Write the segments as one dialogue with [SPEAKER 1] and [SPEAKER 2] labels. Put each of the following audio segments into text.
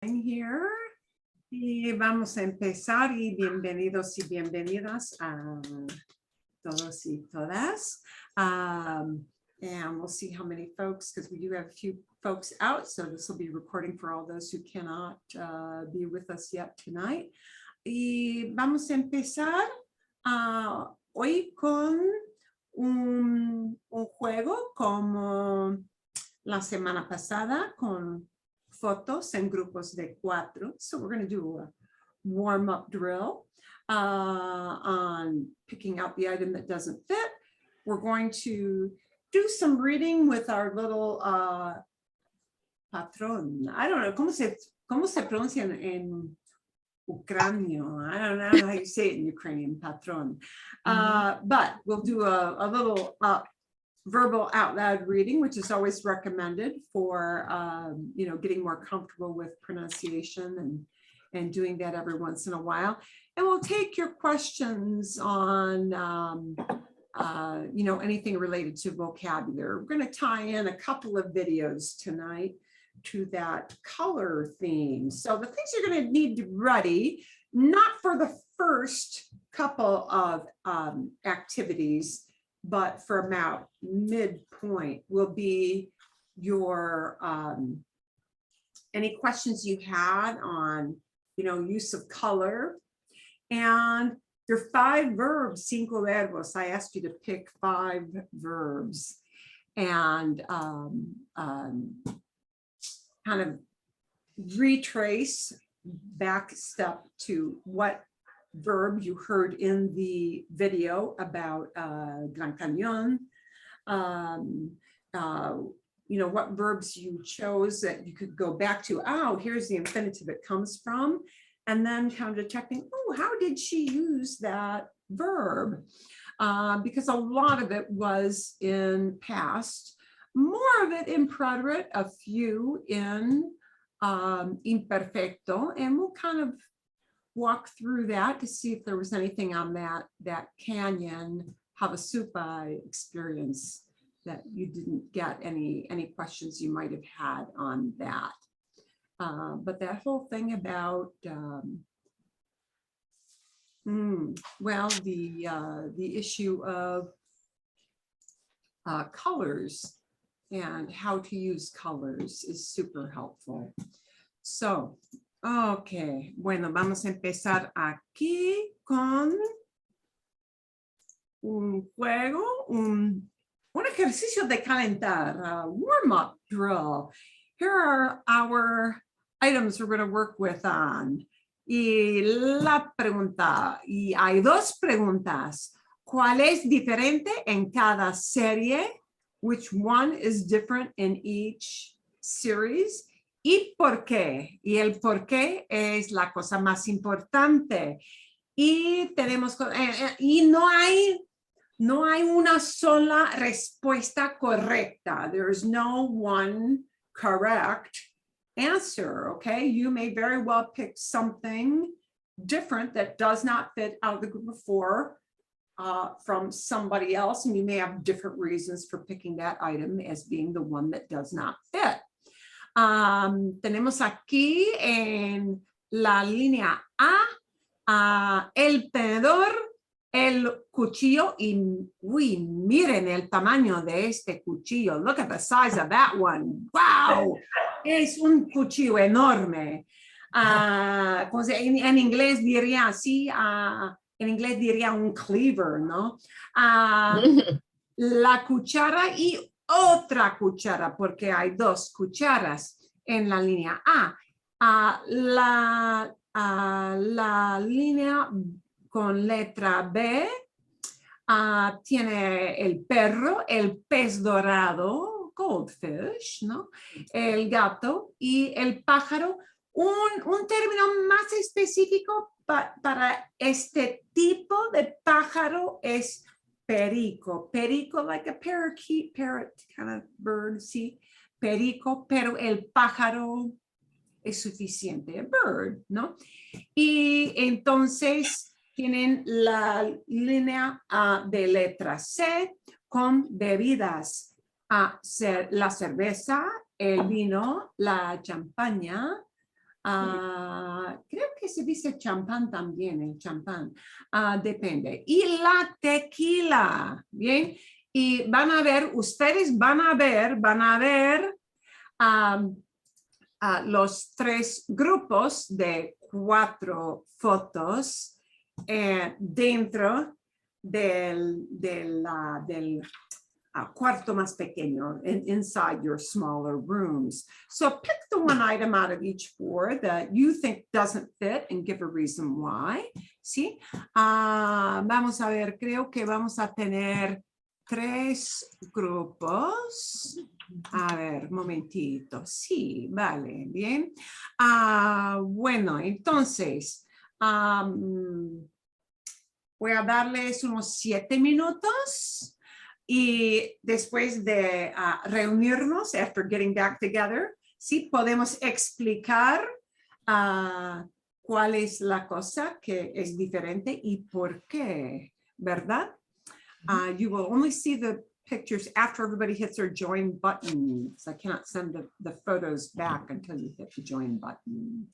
[SPEAKER 1] Here. Y vamos a empezar y bienvenidos y bienvenidas a todos y todas. And we'll see how many folks, because we do have a few folks out, so this will be recording for all those who cannot be with us yet tonight. Y vamos a empezar hoy con un juego como la semana pasada con fotos en grupos de 4. So we're going to do a warm-up drill on picking out the item that doesn't fit. We're going to do some reading with our little Patron. I don't know, ¿cómo se pronuncia en ucranio? I don't know how you say it in Ukrainian, Patron. But we'll do a little verbal out loud reading, which is always recommended for getting more comfortable with pronunciation and doing that every once in a while. And we'll take your questions on anything related to vocabulary. We're going to tie in a couple of videos tonight to that color theme. So the things you're going to need to ready, not for the first couple of activities, but for about midpoint will be your any questions you had on use of color, and your 5 verbs, 5 verbos. I asked you to pick 5 verbs and kind of retrace back step to what verb you heard in the video about Gran Cañón, what verbs you chose that you could go back to. Oh, here's the infinitive it comes from, and then kind of detecting, oh, how did she use that verb? Because a lot of it was in past, more of it in preterite, a few in imperfecto, and we'll kind of walk through that to see if there was anything on that canyon Havasupai experience that you didn't get any questions you might have had on that. But that whole thing about the issue of colors and how to use colors is super helpful. So ok, bueno, vamos a empezar aquí con un juego, un ejercicio de calentar, warm-up drill. Here are our items we're going to work with on. Y la pregunta, y hay 2 preguntas. ¿Cuál es diferente en cada serie? Which one is different in each series? ¿Y por qué? Y el por qué es la cosa más importante. Y tenemos, y no hay una sola respuesta correcta. There is no one correct answer, okay? You may very well pick something different that does not fit out of the group of 4 from somebody else, and you may have different reasons for picking that item as being the one that does not fit. Tenemos aquí en la línea A el tenedor, el cuchillo, y miren el tamaño de este cuchillo. Look at the size of that one. Wow, es un cuchillo enorme. En inglés diría así, en inglés diría un cleaver, ¿no? La cuchara y otra cuchara, porque hay 2 cucharas en la línea A. La línea con letra B tiene el perro, el pez dorado, goldfish, ¿no? El gato y el pájaro. Un término más específico para este tipo de pájaro es perico. Perico, like a parakeet, parrot kind of bird, sí. Perico, pero el pájaro es suficiente, a bird, ¿no? Y entonces tienen la línea de letra C con bebidas. La cerveza, el vino, la champaña, Creo que se dice champán también, el champán. Depende. Y la tequila, ¿bien? Y van a ver, ustedes van a ver los 3 grupos de 4 fotos dentro del cuarto más pequeño, inside your smaller rooms. So pick the one item out of each 4 that you think doesn't fit and give a reason why. ¿Sí? Vamos a ver, creo que vamos a tener 3 grupos. A ver, momentito. Sí, vale, bien. Bueno, entonces, voy a darles unos 7 minutos y después de reunirnos, after getting back together, sí, podemos explicar cuál es la cosa que es diferente y por qué, ¿verdad? You will only see the pictures after everybody hits their join button. So I cannot send the photos back until you hit the join button.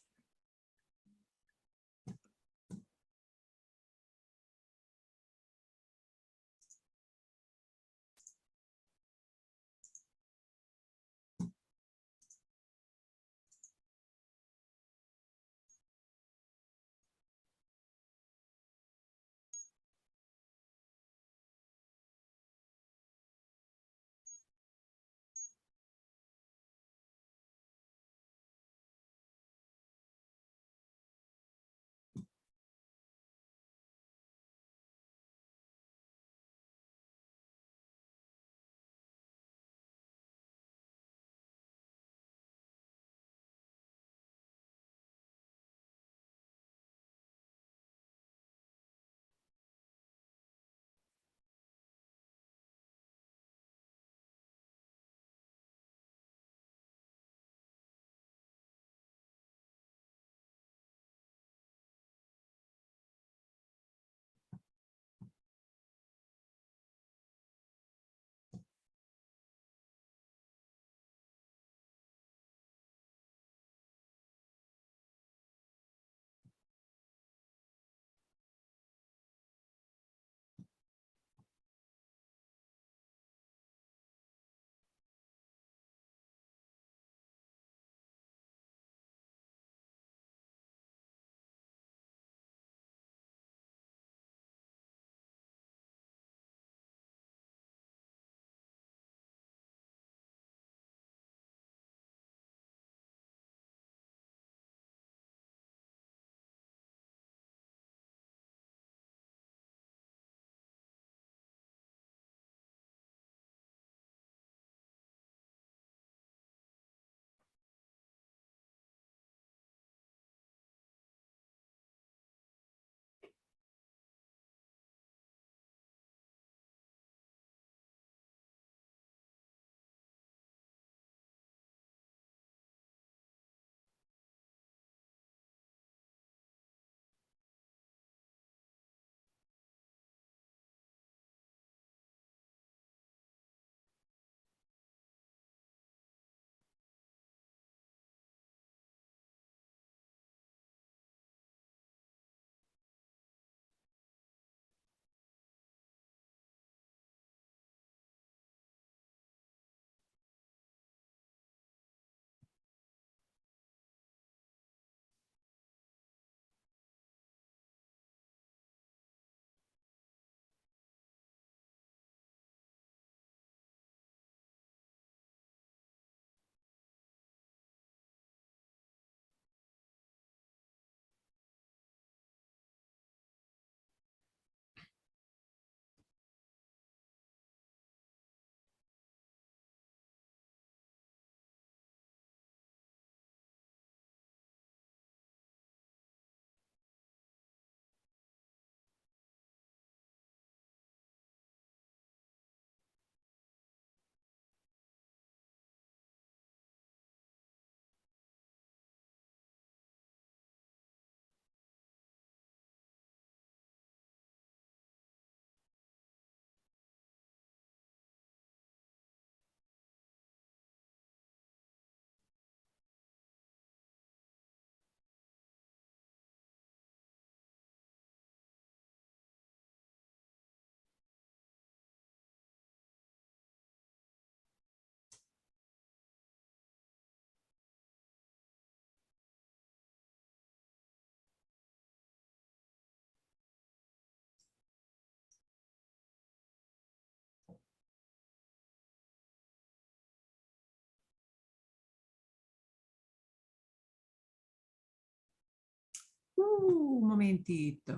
[SPEAKER 1] Un momentito.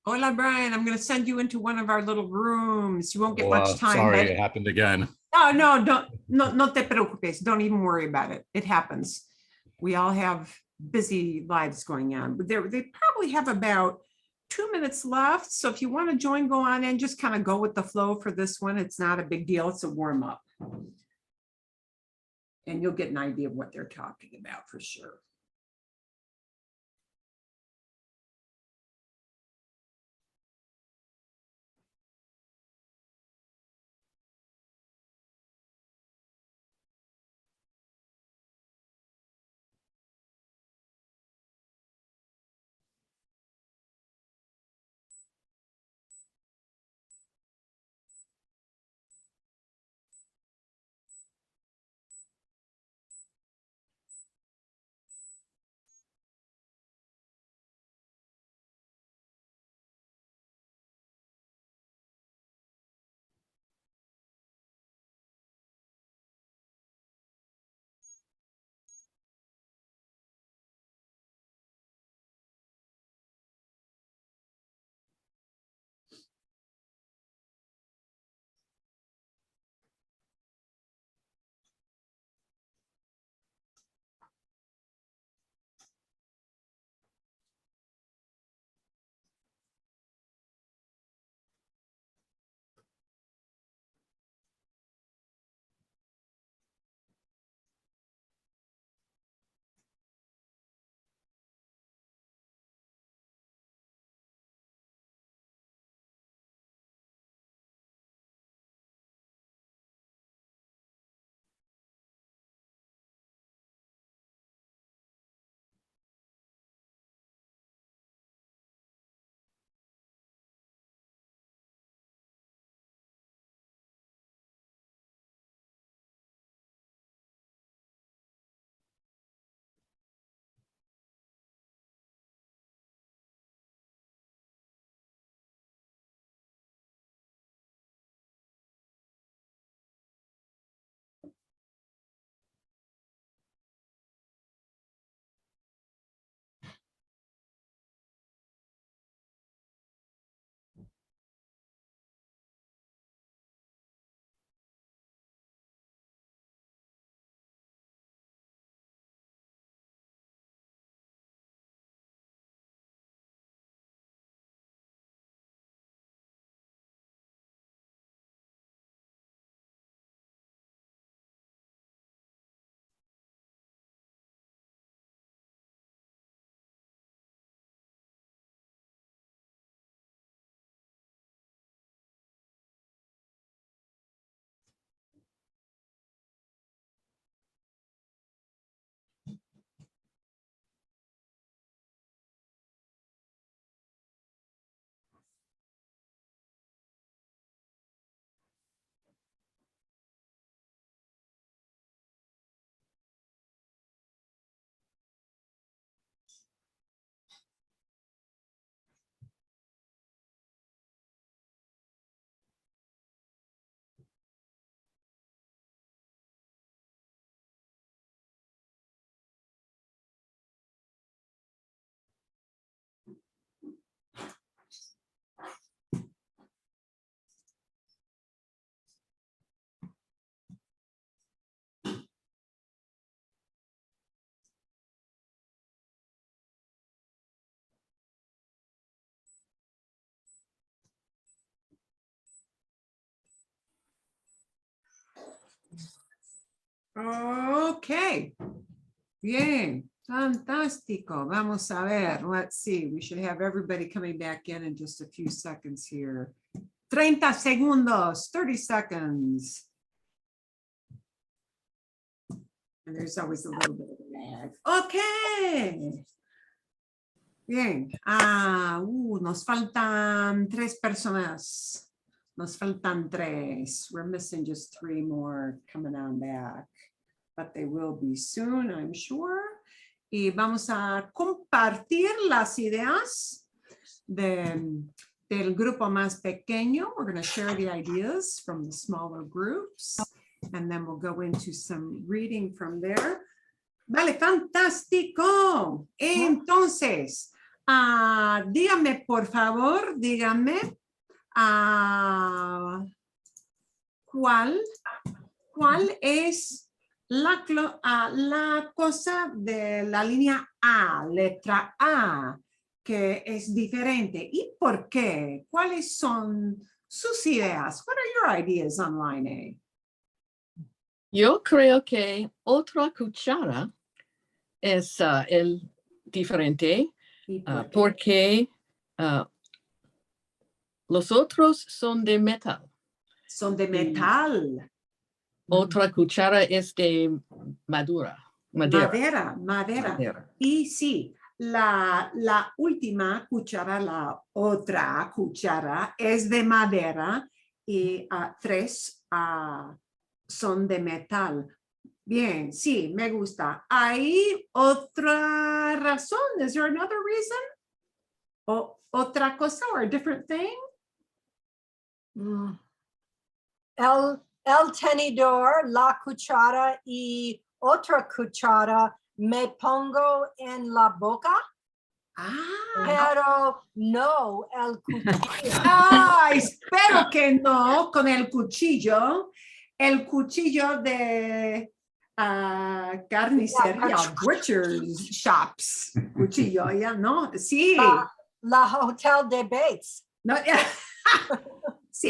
[SPEAKER 1] Hola, Brian. I'm going to send you into one of our little rooms. You won't get much time.
[SPEAKER 2] Sorry,
[SPEAKER 1] but
[SPEAKER 2] it happened again.
[SPEAKER 1] No, no te preocupes. Don't even worry about it. It happens. We all have busy lives going on. But they probably have about 2 minutes left. So if you want to join, go on in. Just kind of go with the flow for this one. It's not a big deal. It's a warm up. And you'll get an idea of what they're talking about for sure. Okay. Bien. Fantástico. Vamos a ver. Let's see. We should have everybody coming back in just a few seconds here. 30 segundos, 30 seconds. And there's always a little bit of a lag. Okay. Bien. Nos faltan 3 personas. Nos faltan 3. We're missing just 3 more coming on back. But they will be soon, I'm sure. Y vamos a compartir las ideas de del grupo más pequeño. We're going to share the ideas from the smaller groups, and then we'll go into some reading from there. Vale, fantástico. Entonces, dígame, por favor, dígame, ¿cuál es la cosa de la línea A, letra A, que es diferente? ¿Y por qué? ¿Cuáles son sus ideas? What are your ideas on line A?
[SPEAKER 2] Yo creo que otra cuchara es el diferente porque los otros son de metal.
[SPEAKER 1] Son de metal.
[SPEAKER 2] Otra cuchara es de madera.
[SPEAKER 1] Y sí, la última cuchara, la otra cuchara es de madera y 3 son de metal. Bien, sí, me gusta. ¿Hay otra razón? Is there another reason? ¿O otra cosa or a different thing?
[SPEAKER 3] El tenedor, la cuchara y otra cuchara me pongo en la boca. Pero no el cuchillo.
[SPEAKER 1] Espero que no con el cuchillo. El cuchillo de carnicería, butcher's shops. Cuchillo, ya, ¿no? Sí.
[SPEAKER 3] La Hotel de Bates.
[SPEAKER 1] No, sí,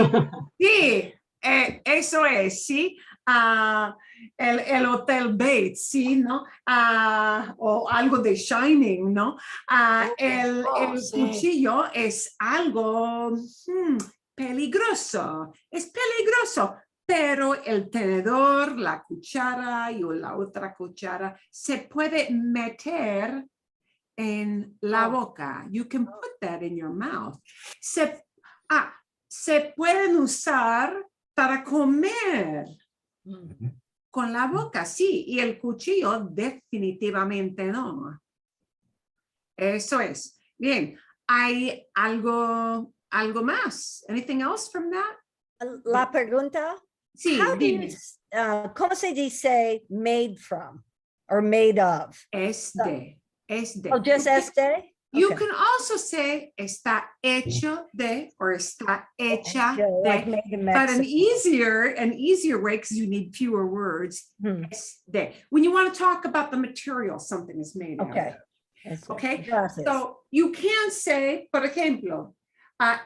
[SPEAKER 1] sí, eso es, sí. El Hotel Bates, sí, ¿no? O algo de Shining, ¿no? El cuchillo es algo peligroso, es peligroso, pero el tenedor, la cuchara y la otra cuchara se puede meter en la boca. You can put that in your mouth. Se pueden usar para comer con la boca, sí, y el cuchillo definitivamente no. Eso es. Bien, ¿hay algo más? Anything else from that?
[SPEAKER 3] La pregunta.
[SPEAKER 1] Sí, dime.
[SPEAKER 3] ¿Cómo se dice made from or made of?
[SPEAKER 1] Es de.
[SPEAKER 3] Oh, just este?
[SPEAKER 1] You
[SPEAKER 3] Okay.
[SPEAKER 1] can also say está hecho de or está hecha
[SPEAKER 3] Like
[SPEAKER 1] de.
[SPEAKER 3] made in
[SPEAKER 1] But an
[SPEAKER 3] Mexico.
[SPEAKER 1] easier way, because you need fewer words, es de. When you want to talk about the material something is made out
[SPEAKER 3] Okay.
[SPEAKER 1] of. Okay,
[SPEAKER 3] Gracias.
[SPEAKER 1] so you can say, por ejemplo,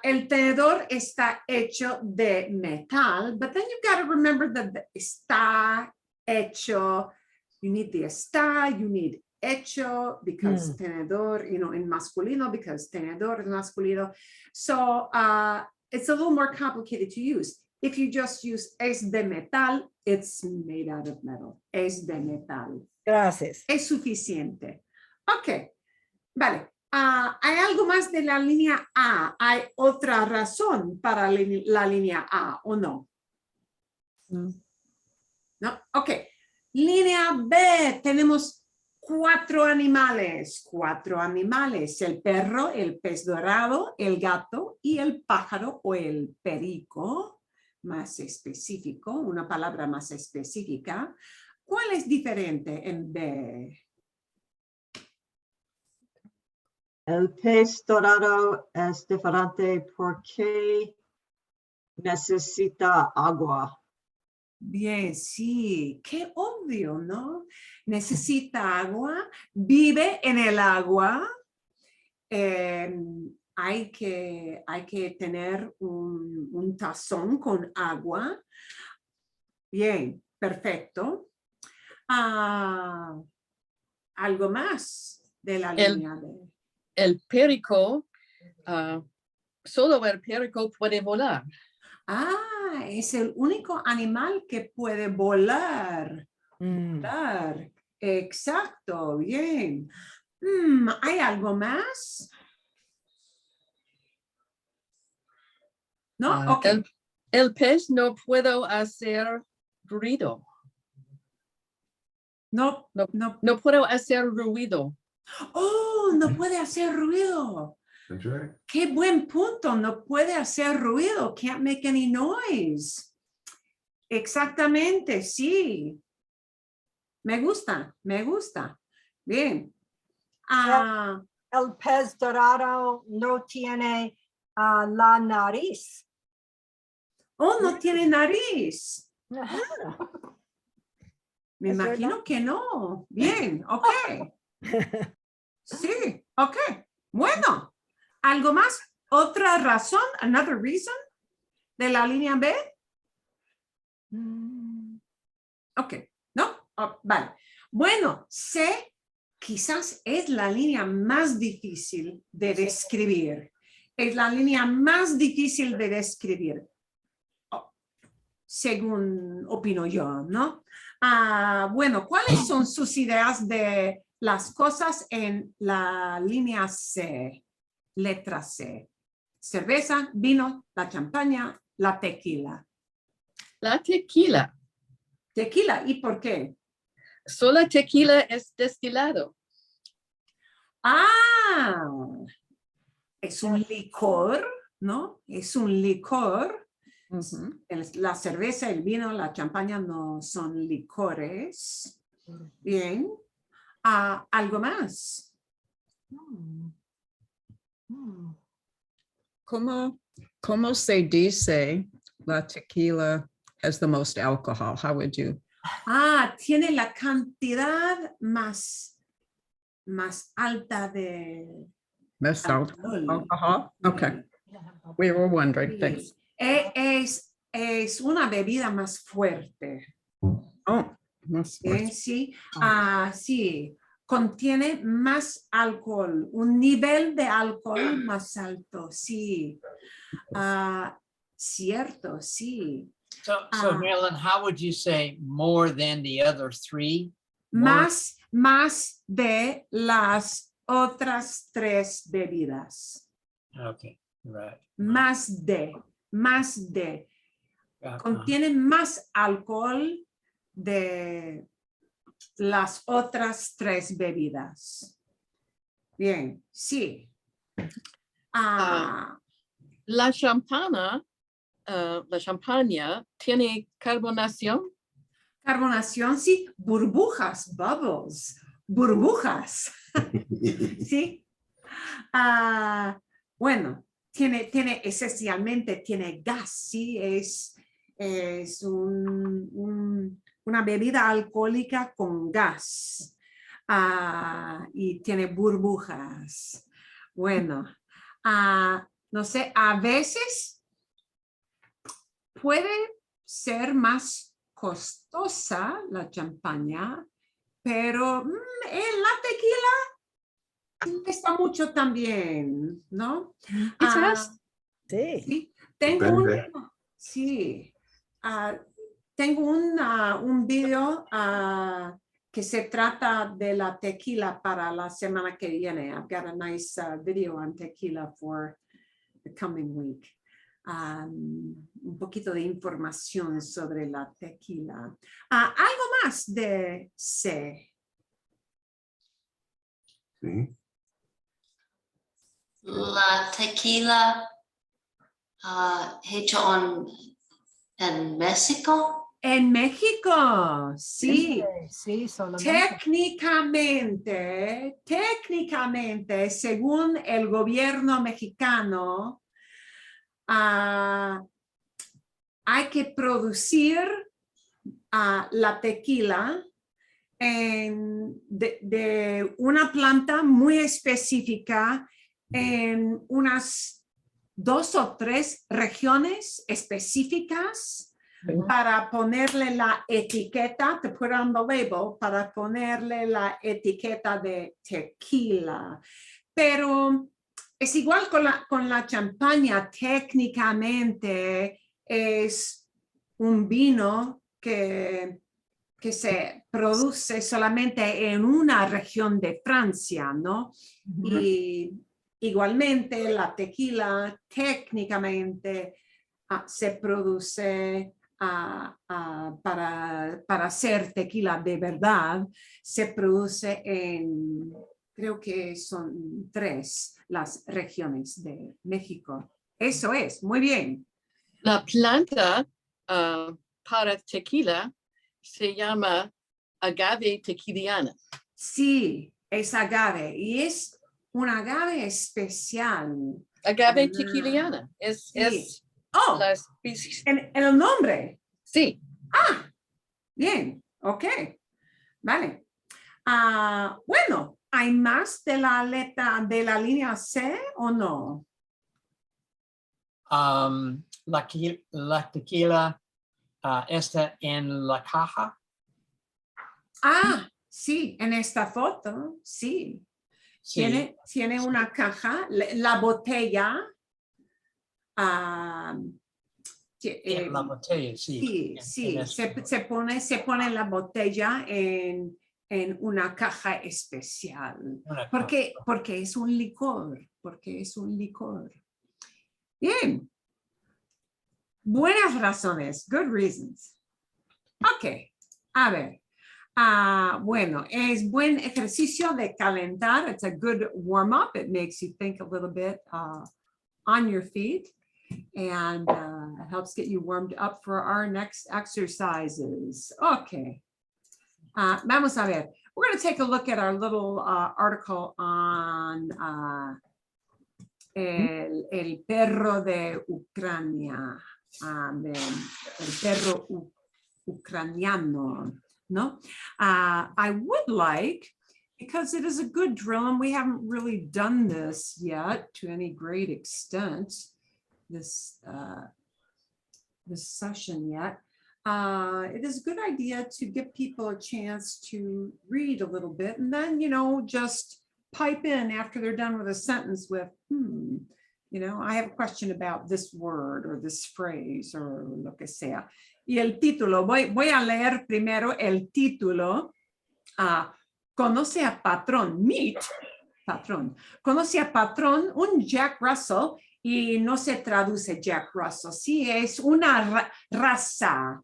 [SPEAKER 1] el tenedor está hecho de metal, but then you've got to remember that the está hecho, you need the está, you need hecho, because tenedor, you know, in masculino, because tenedor is masculino. So it's a little more complicated to use. If you just use es de metal, it's made out of metal. Es de metal.
[SPEAKER 3] Gracias.
[SPEAKER 1] Es suficiente. Ok, vale. ¿Hay algo más de la línea A? ¿Hay otra razón para la línea A o no? No, ok. Línea B, tenemos 4 animales. 4 animales. El perro, el pez dorado, el gato y el pájaro o el perico. Más específico, una palabra más específica. ¿Cuál es diferente en B?
[SPEAKER 4] El pez dorado es diferente porque necesita agua.
[SPEAKER 1] Bien, sí, qué obvio, ¿no? Necesita agua, vive en el agua. Hay que tener un tazón con agua. Bien, perfecto. Algo más de la línea de...
[SPEAKER 2] El perico, solo el perico puede volar.
[SPEAKER 1] Es el único animal que puede volar. Volar. Exacto, bien. ¿Hay algo más? ¿No? Ok.
[SPEAKER 2] El pez no puede hacer ruido.
[SPEAKER 1] No.
[SPEAKER 2] No puedo hacer ruido.
[SPEAKER 1] Oh, no puede hacer ruido.
[SPEAKER 5] That's right.
[SPEAKER 1] Qué buen punto. No puede hacer ruido. Can't make any noise. Exactamente, sí. Me gusta, me gusta. Bien. Ah,
[SPEAKER 3] El pez dorado no tiene la nariz.
[SPEAKER 1] oh, no tiene nariz. Me
[SPEAKER 3] Es
[SPEAKER 1] imagino que no. Bien, ok. Sí, ok. Bueno, ¿algo más? ¿Otra razón? Another reason de la línea B? Ok, ¿no? Oh, vale. Bueno, C quizás es la línea más difícil de describir. Es la línea más difícil de describir, según opino yo, ¿no? Bueno, ¿cuáles son sus ideas de las cosas en la línea C? Letra C. Cerveza, vino, la champaña, la tequila.
[SPEAKER 2] La tequila.
[SPEAKER 1] Tequila, ¿y por qué?
[SPEAKER 2] Solo tequila es destilado.
[SPEAKER 1] Ah, es un licor, ¿no? Es un licor. La cerveza, el vino, la champaña no son licores. Bien. ¿Algo más?
[SPEAKER 6] ¿Cómo se dice la tequila has the most alcohol? How would you?
[SPEAKER 1] Tiene la cantidad más alta de
[SPEAKER 6] Most
[SPEAKER 1] alcohol.
[SPEAKER 6] alcohol? Okay, we were wondering. Thanks.
[SPEAKER 1] Es una bebida más fuerte.
[SPEAKER 6] Oh, most
[SPEAKER 1] Sí, sí, contiene más alcohol, un nivel de alcohol más alto, sí. Cierto, sí.
[SPEAKER 7] So Marilyn, how would you say more than the other three?
[SPEAKER 1] Más de las otras tres bebidas.
[SPEAKER 7] Okay, right.
[SPEAKER 1] Más de. Contiene más alcohol de las otras tres bebidas. Bien, sí.
[SPEAKER 2] La champaña tiene carbonación.
[SPEAKER 1] Carbonación, sí. Burbujas, bubbles. Burbujas. Sí. Bueno, tiene esencialmente tiene gas, sí. Es una bebida alcohólica con gas. Y tiene burbujas. Bueno, no sé, a veces puede ser más costosa la champaña, pero la tequila está mucho también, ¿no?
[SPEAKER 8] Quizás.
[SPEAKER 1] Sí, tengo
[SPEAKER 5] Depende.
[SPEAKER 1] tengo un video que se trata de la tequila para la semana que viene. I've got a nice video on tequila for the coming week. Un poquito de información sobre la tequila. Algo más de C.
[SPEAKER 5] Sí.
[SPEAKER 9] La tequila hecho en México.
[SPEAKER 1] En México, sí.
[SPEAKER 3] Sí, solamente.
[SPEAKER 1] Técnicamente, según el gobierno mexicano, hay que producir la tequila de una planta muy específica en unas 2 o 3 regiones específicas para ponerle la etiqueta, to put on the label, para ponerle la etiqueta de tequila. Pero es igual con la champaña, técnicamente es un vino que se produce solamente en una región de Francia, ¿no? Y igualmente la tequila técnicamente se produce para hacer tequila de verdad, se produce en Creo que son 3 las regiones de México. Eso es, muy bien.
[SPEAKER 2] La planta para tequila se llama agave tequiliana.
[SPEAKER 1] Sí, es agave y es un agave especial.
[SPEAKER 2] Agave
[SPEAKER 1] Ah,
[SPEAKER 2] tequiliana es
[SPEAKER 1] sí. Oh,
[SPEAKER 2] la especie.
[SPEAKER 1] en el nombre.
[SPEAKER 2] Sí,
[SPEAKER 1] Ah, bien, ok, vale. Bueno, ¿hay más de la letra de la línea C o no?
[SPEAKER 7] La tequila está en la caja.
[SPEAKER 1] Sí, en esta foto, sí.
[SPEAKER 7] Sí,
[SPEAKER 1] Tiene una caja, la botella.
[SPEAKER 7] en la botella, sí.
[SPEAKER 1] Sí,
[SPEAKER 7] En
[SPEAKER 1] se pone la botella en una caja especial.
[SPEAKER 7] una
[SPEAKER 1] Porque
[SPEAKER 7] caja.
[SPEAKER 1] es un licor, Bien. Buenas razones, good reasons. Ok, a ver. Bueno, es buen ejercicio de calentar. It's a good warm-up. It makes you think a little bit on your feet and helps get you warmed up for our next exercises. Okay. Vamos a ver. We're going to take a look at our little article on el perro de Ucrania. El perro ucraniano. No, I would like, because it is a good drill and we haven't really done this yet to any great extent, this session yet. It is a good idea to give people a chance to read a little bit and then, just pipe in after they're done with a sentence with, I have a question about this word or this phrase or lo que sea. Y el título, voy a leer primero el título. Conoce a Patron, meet Patron. Conoce a Patron, un Jack Russell, y no se traduce Jack Russell. Sí, es una raza.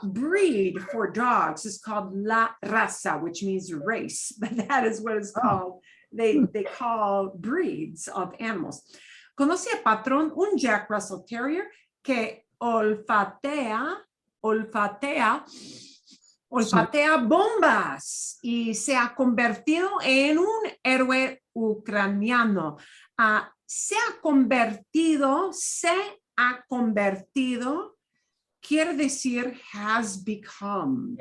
[SPEAKER 1] Breed for dogs is called la raza, which means race, but that is what it's called. They call breeds of animals. Conoce a Patron, un Jack Russell Terrier que olfatea bombas y se ha convertido en un héroe ucraniano. Se ha convertido, quiere decir has become,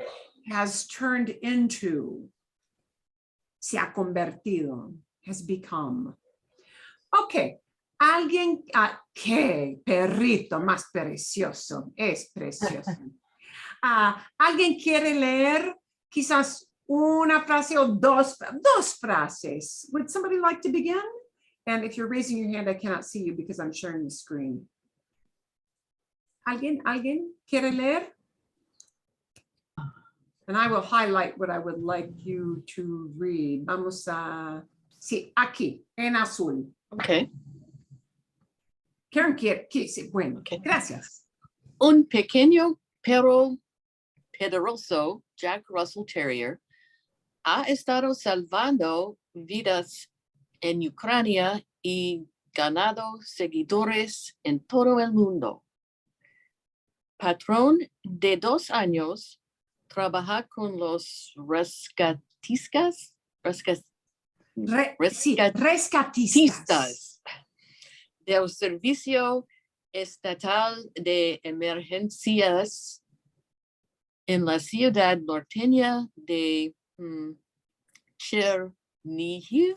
[SPEAKER 1] has turned into. Se ha convertido, has become. Ok. Alguien, qué perrito más precioso, es precioso. ¿Alguien quiere leer quizás una frase o dos frases? Would somebody like to begin? And if you're raising your hand, I cannot see you because I'm sharing the screen. ¿Alguien quiere leer? And I will highlight what I would like you to read. Vamos a, sí, aquí, en azul.
[SPEAKER 2] okay.
[SPEAKER 1] Karen quiere, sí, bueno,
[SPEAKER 2] Okay.
[SPEAKER 1] gracias.
[SPEAKER 2] Un pequeño perro poderoso, Jack Russell Terrier, ha estado salvando vidas en Ucrania y ganado seguidores en todo el mundo. Patrón de 2 años, trabaja con los rescatistas del Servicio Estatal de Emergencias en la ciudad norteña de Chernihiv.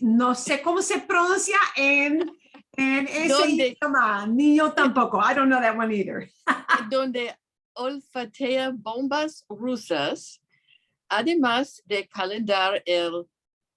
[SPEAKER 1] No sé cómo se pronuncia en ese
[SPEAKER 2] ¿Dónde?
[SPEAKER 1] idioma, ni yo tampoco. I don't know that one either.
[SPEAKER 2] Donde olfatea bombas rusas, además de calentar el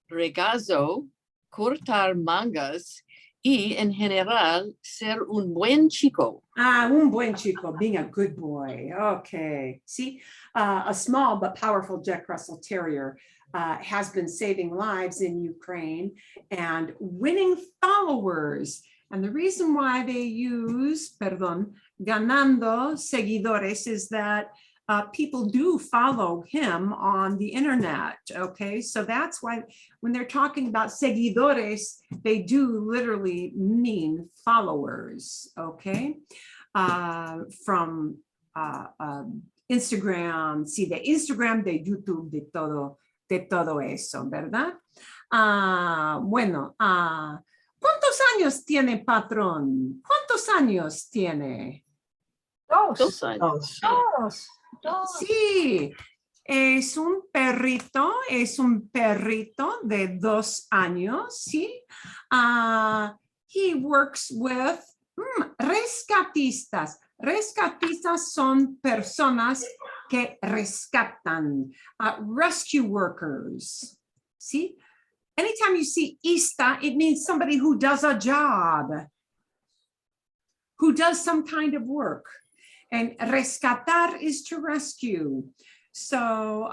[SPEAKER 2] regazo, cortar mangas y en general ser un buen chico.
[SPEAKER 1] Un buen chico, being a good boy. Okay. See, a small but powerful Jack Russell Terrier has been saving lives in Ukraine and winning followers. And the reason why they use, ganando seguidores is that people do follow him on the internet. Okay, so that's why when they're talking about seguidores, they do literally mean followers. Okay, from Instagram, sí, de Instagram, de YouTube, de todo eso, ¿verdad? Bueno, ¿cuántos años tiene Patrón? ¿Cuántos años tiene?
[SPEAKER 3] Dos.
[SPEAKER 2] Dos años.
[SPEAKER 4] Dos.
[SPEAKER 3] Dos.
[SPEAKER 1] Sí, es un perrito de 2 años, ¿sí? He works with rescatistas. Rescatistas son personas que rescatan, rescue workers, ¿sí? Anytime you see ista, it means somebody who does a job, who does some kind of work. And rescatar is to rescue. So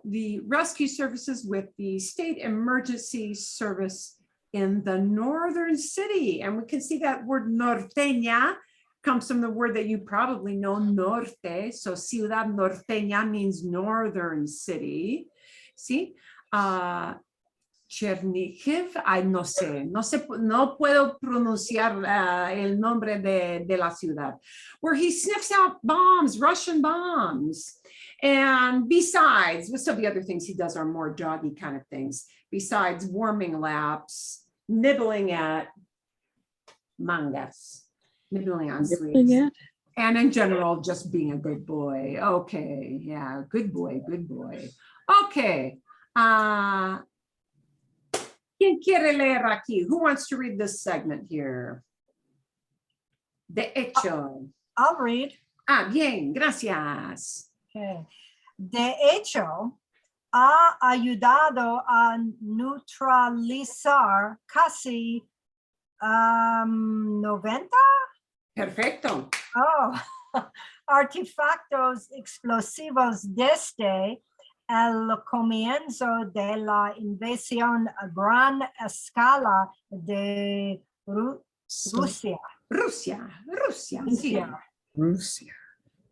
[SPEAKER 1] the rescue services with the state emergency service in the northern city. And we can see that word norteña comes from the word that you probably know, norte. So ciudad norteña means northern city. See? Chernihiv, no sé, no puedo pronunciar el nombre de la ciudad, where he sniffs out bombs, Russian bombs. And besides, some of the other things he does are more doggy kind of things, besides warming laps, nibbling at mangas, nibbling on sleeves.
[SPEAKER 2] Yeah.
[SPEAKER 1] And in general, just being a good boy. Okay, yeah, good boy, good boy. Okay. ¿Quién quiere leer aquí? Who wants to read this segment here? De hecho.
[SPEAKER 3] I'll read.
[SPEAKER 1] Bien, gracias.
[SPEAKER 3] Okay. De hecho, ha ayudado a neutralizar casi 90
[SPEAKER 1] Perfecto.
[SPEAKER 3] artefactos explosivos desde el comienzo de la invasión a gran escala de Rusia.
[SPEAKER 1] Rusia, sí.
[SPEAKER 6] Rusia.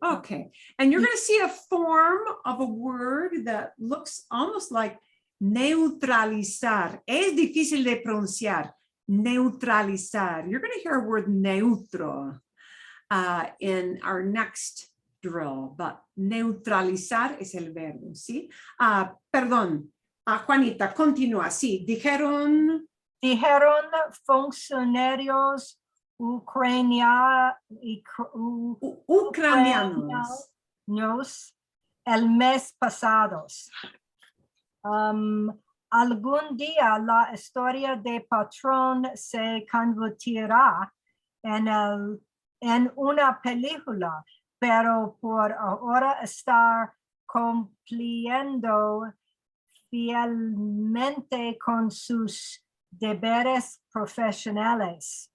[SPEAKER 1] Okay, and you're going to see a form of a word that looks almost like neutralizar. Es difícil de pronunciar. Neutralizar. You're going to hear a word neutro in our next drill, but neutralizar es el verbo, ¿sí? Perdón, Juanita, continúa, sí, dijeron
[SPEAKER 3] funcionarios
[SPEAKER 1] ucranianos
[SPEAKER 3] el mes pasado. Algún día la historia de Patron se convertirá en una película, pero por ahora está cumpliendo fielmente con sus deberes profesionales.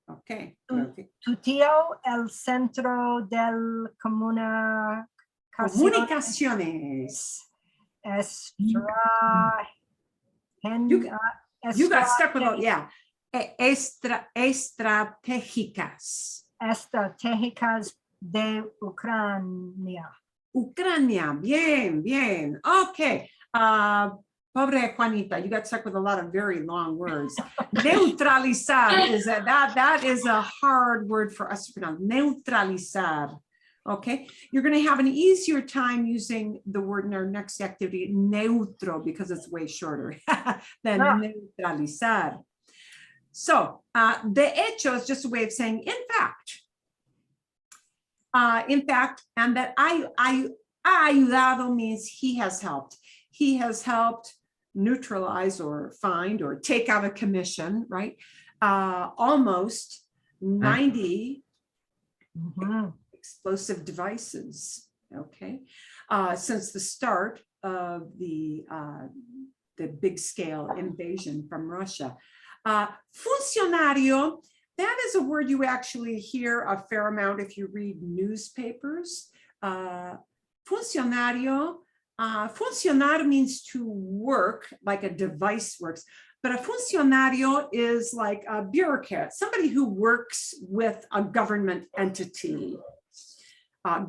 [SPEAKER 1] Okay.
[SPEAKER 3] Tu tío, el centro del
[SPEAKER 1] Comunicaciones. You got stuck with, yeah. Estratégicas.
[SPEAKER 3] Estratégicas de Ucrania.
[SPEAKER 1] Ucrania, bien. Okay. Pobre Juanita, you got stuck with a lot of very long words. Neutralizar that is a hard word for us to pronounce. Neutralizar. Okay, you're going to have an easier time using the word in our next activity, neutro, because it's way shorter than neutralizar. So, de hecho is just a way of saying, in fact, and that ayudado means he has helped. He has helped neutralize or find or take out a commission, right? Almost 90 explosive devices, okay? Since the start of the big scale invasion from Russia. Funcionario, that is a word you actually hear a fair amount if you read newspapers. Funcionario, funcionar means to work, like a device works, but a funcionario is like a bureaucrat, somebody who works with a government entity.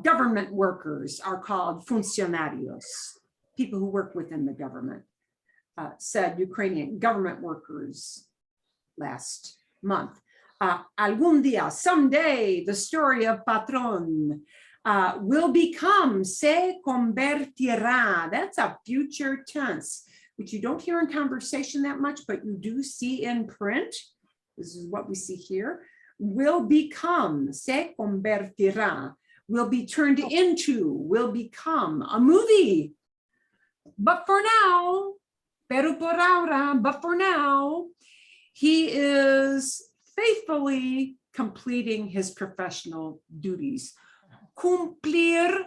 [SPEAKER 1] Government workers are called funcionarios, people who work within the government, said Ukrainian government workers last month. Algún día, someday, the story of Patron will become, se convertirá. That's a future tense, which you don't hear in conversation that much, but you do see in print. This is what we see here. Will become, se convertirá, will be turned into, will become a movie. But for now, pero por ahora, but for now, he is faithfully completing his professional duties. Cumplir,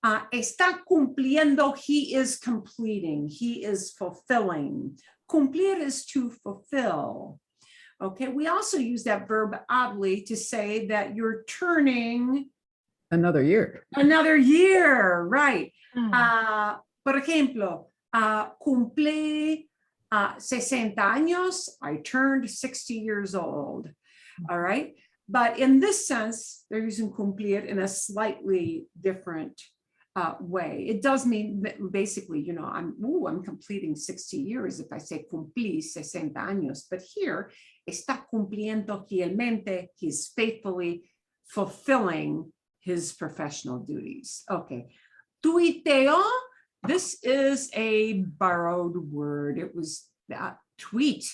[SPEAKER 1] está cumpliendo, he is completing, he is fulfilling. Cumplir is to fulfill. Okay, we also use that verb oddly to say that you're turning
[SPEAKER 6] Another year.
[SPEAKER 1] another year, right?
[SPEAKER 3] Hmm.
[SPEAKER 1] Por ejemplo, cumplí 60 años, I turned 60 years old, all right? But in this sense, they're using cumplir in a slightly different way. It does mean that basically, you know, I'm completing 60 years if I say cumplí 60 años, but here, está cumpliendo fielmente, he's faithfully fulfilling his professional duties. Okay, tuiteo, this is a borrowed word. It was tweet.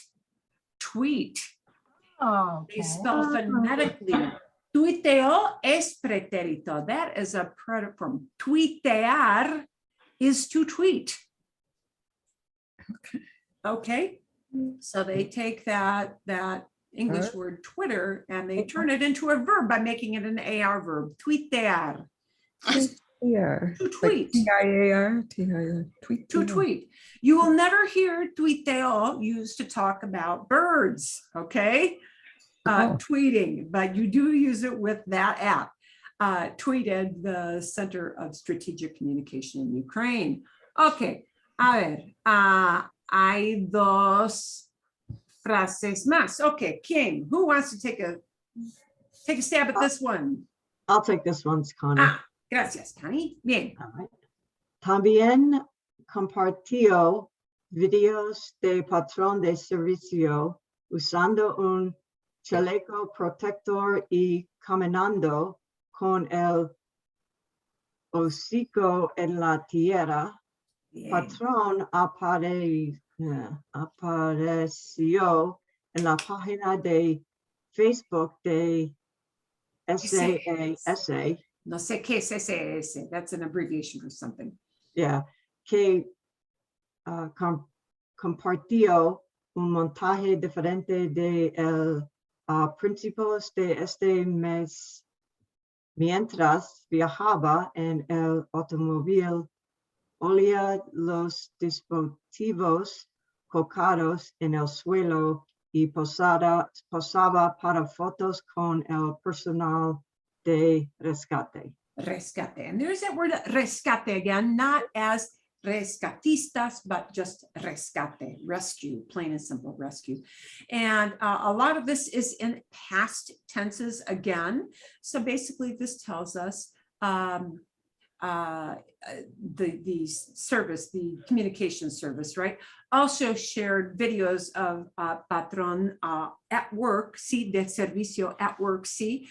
[SPEAKER 3] Oh,
[SPEAKER 1] They
[SPEAKER 3] okay.
[SPEAKER 1] spell phonetically. Tuiteo es pretérito. That is a preterite from tuitear is to tweet. Okay, so they take that English word Twitter and they turn it into a verb by making it an AR verb. Tuitear.
[SPEAKER 6] Yeah.
[SPEAKER 1] To tweet.
[SPEAKER 6] T-I-A-R, T-I-A, tweet.
[SPEAKER 1] To tweet. You will never hear tuiteo used to talk about birds, okay? Tweeting, but you do use it with that app. Tweeted, the Center of Strategic Communication in Ukraine. Okay, a ver, hay dos frases más. Okay, King, who wants to take a stab at this one?
[SPEAKER 4] I'll take this one, Connie.
[SPEAKER 1] Gracias, Connie. Bien.
[SPEAKER 4] All right. También compartió videos de Patron de servicio usando un chaleco protector y caminando con el hocico en la tierra.
[SPEAKER 1] Bien.
[SPEAKER 4] Patron apareció en la página de Facebook de SAS.
[SPEAKER 1] No sé qué es ese. That's an abbreviation for something.
[SPEAKER 4] Yeah, que compartió un montaje diferente de principios de este mes mientras viajaba en el automóvil. Olía los dispositivos colocados en el suelo y posaba para fotos con el personal de rescate.
[SPEAKER 1] Rescate. And there's that word rescate again, not as rescatistas, but just rescate, rescue, plain and simple rescue. And a lot of this is in past tenses again. So basically this tells us the service, the communication service, right? Also shared videos of Patron at work, sí, de servicio at work, sí,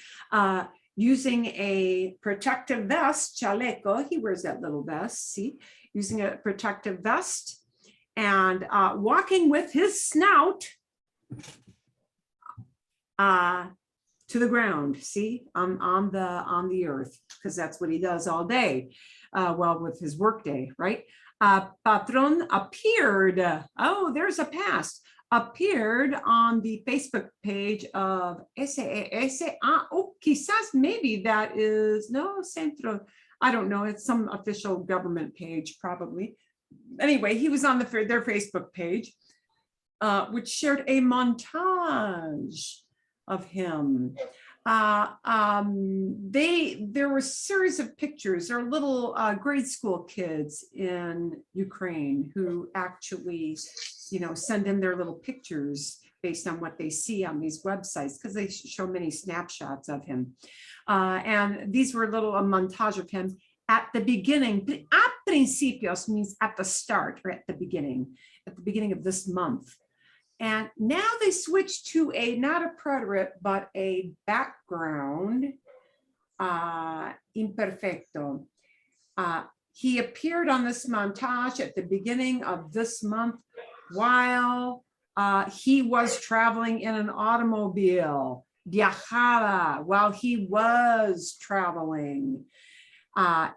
[SPEAKER 1] using a protective vest, chaleco, he wears that little vest, see, using a protective vest and walking with his snout to the ground, see, on the earth, because that's what he does all day, well, with his workday, right? Patron appeared, oh, there's a past, appeared on the Facebook page of SAS. Oh, quizás maybe that is, no, Centro, I don't know, it's some official government page probably. Anyway, he was on their Facebook page, which shared a montage of him. There were a series of pictures. There are little grade school kids in Ukraine who actually, you know, send in their little pictures based on what they see on these websites, because they show many snapshots of him. And these were a montage of him at the beginning. A principios means at the start or at the beginning of this month. And now they switched to not a preterite, but a background imperfecto. He appeared on this montage at the beginning of this month while he was traveling in an automobile. Viajaba while he was traveling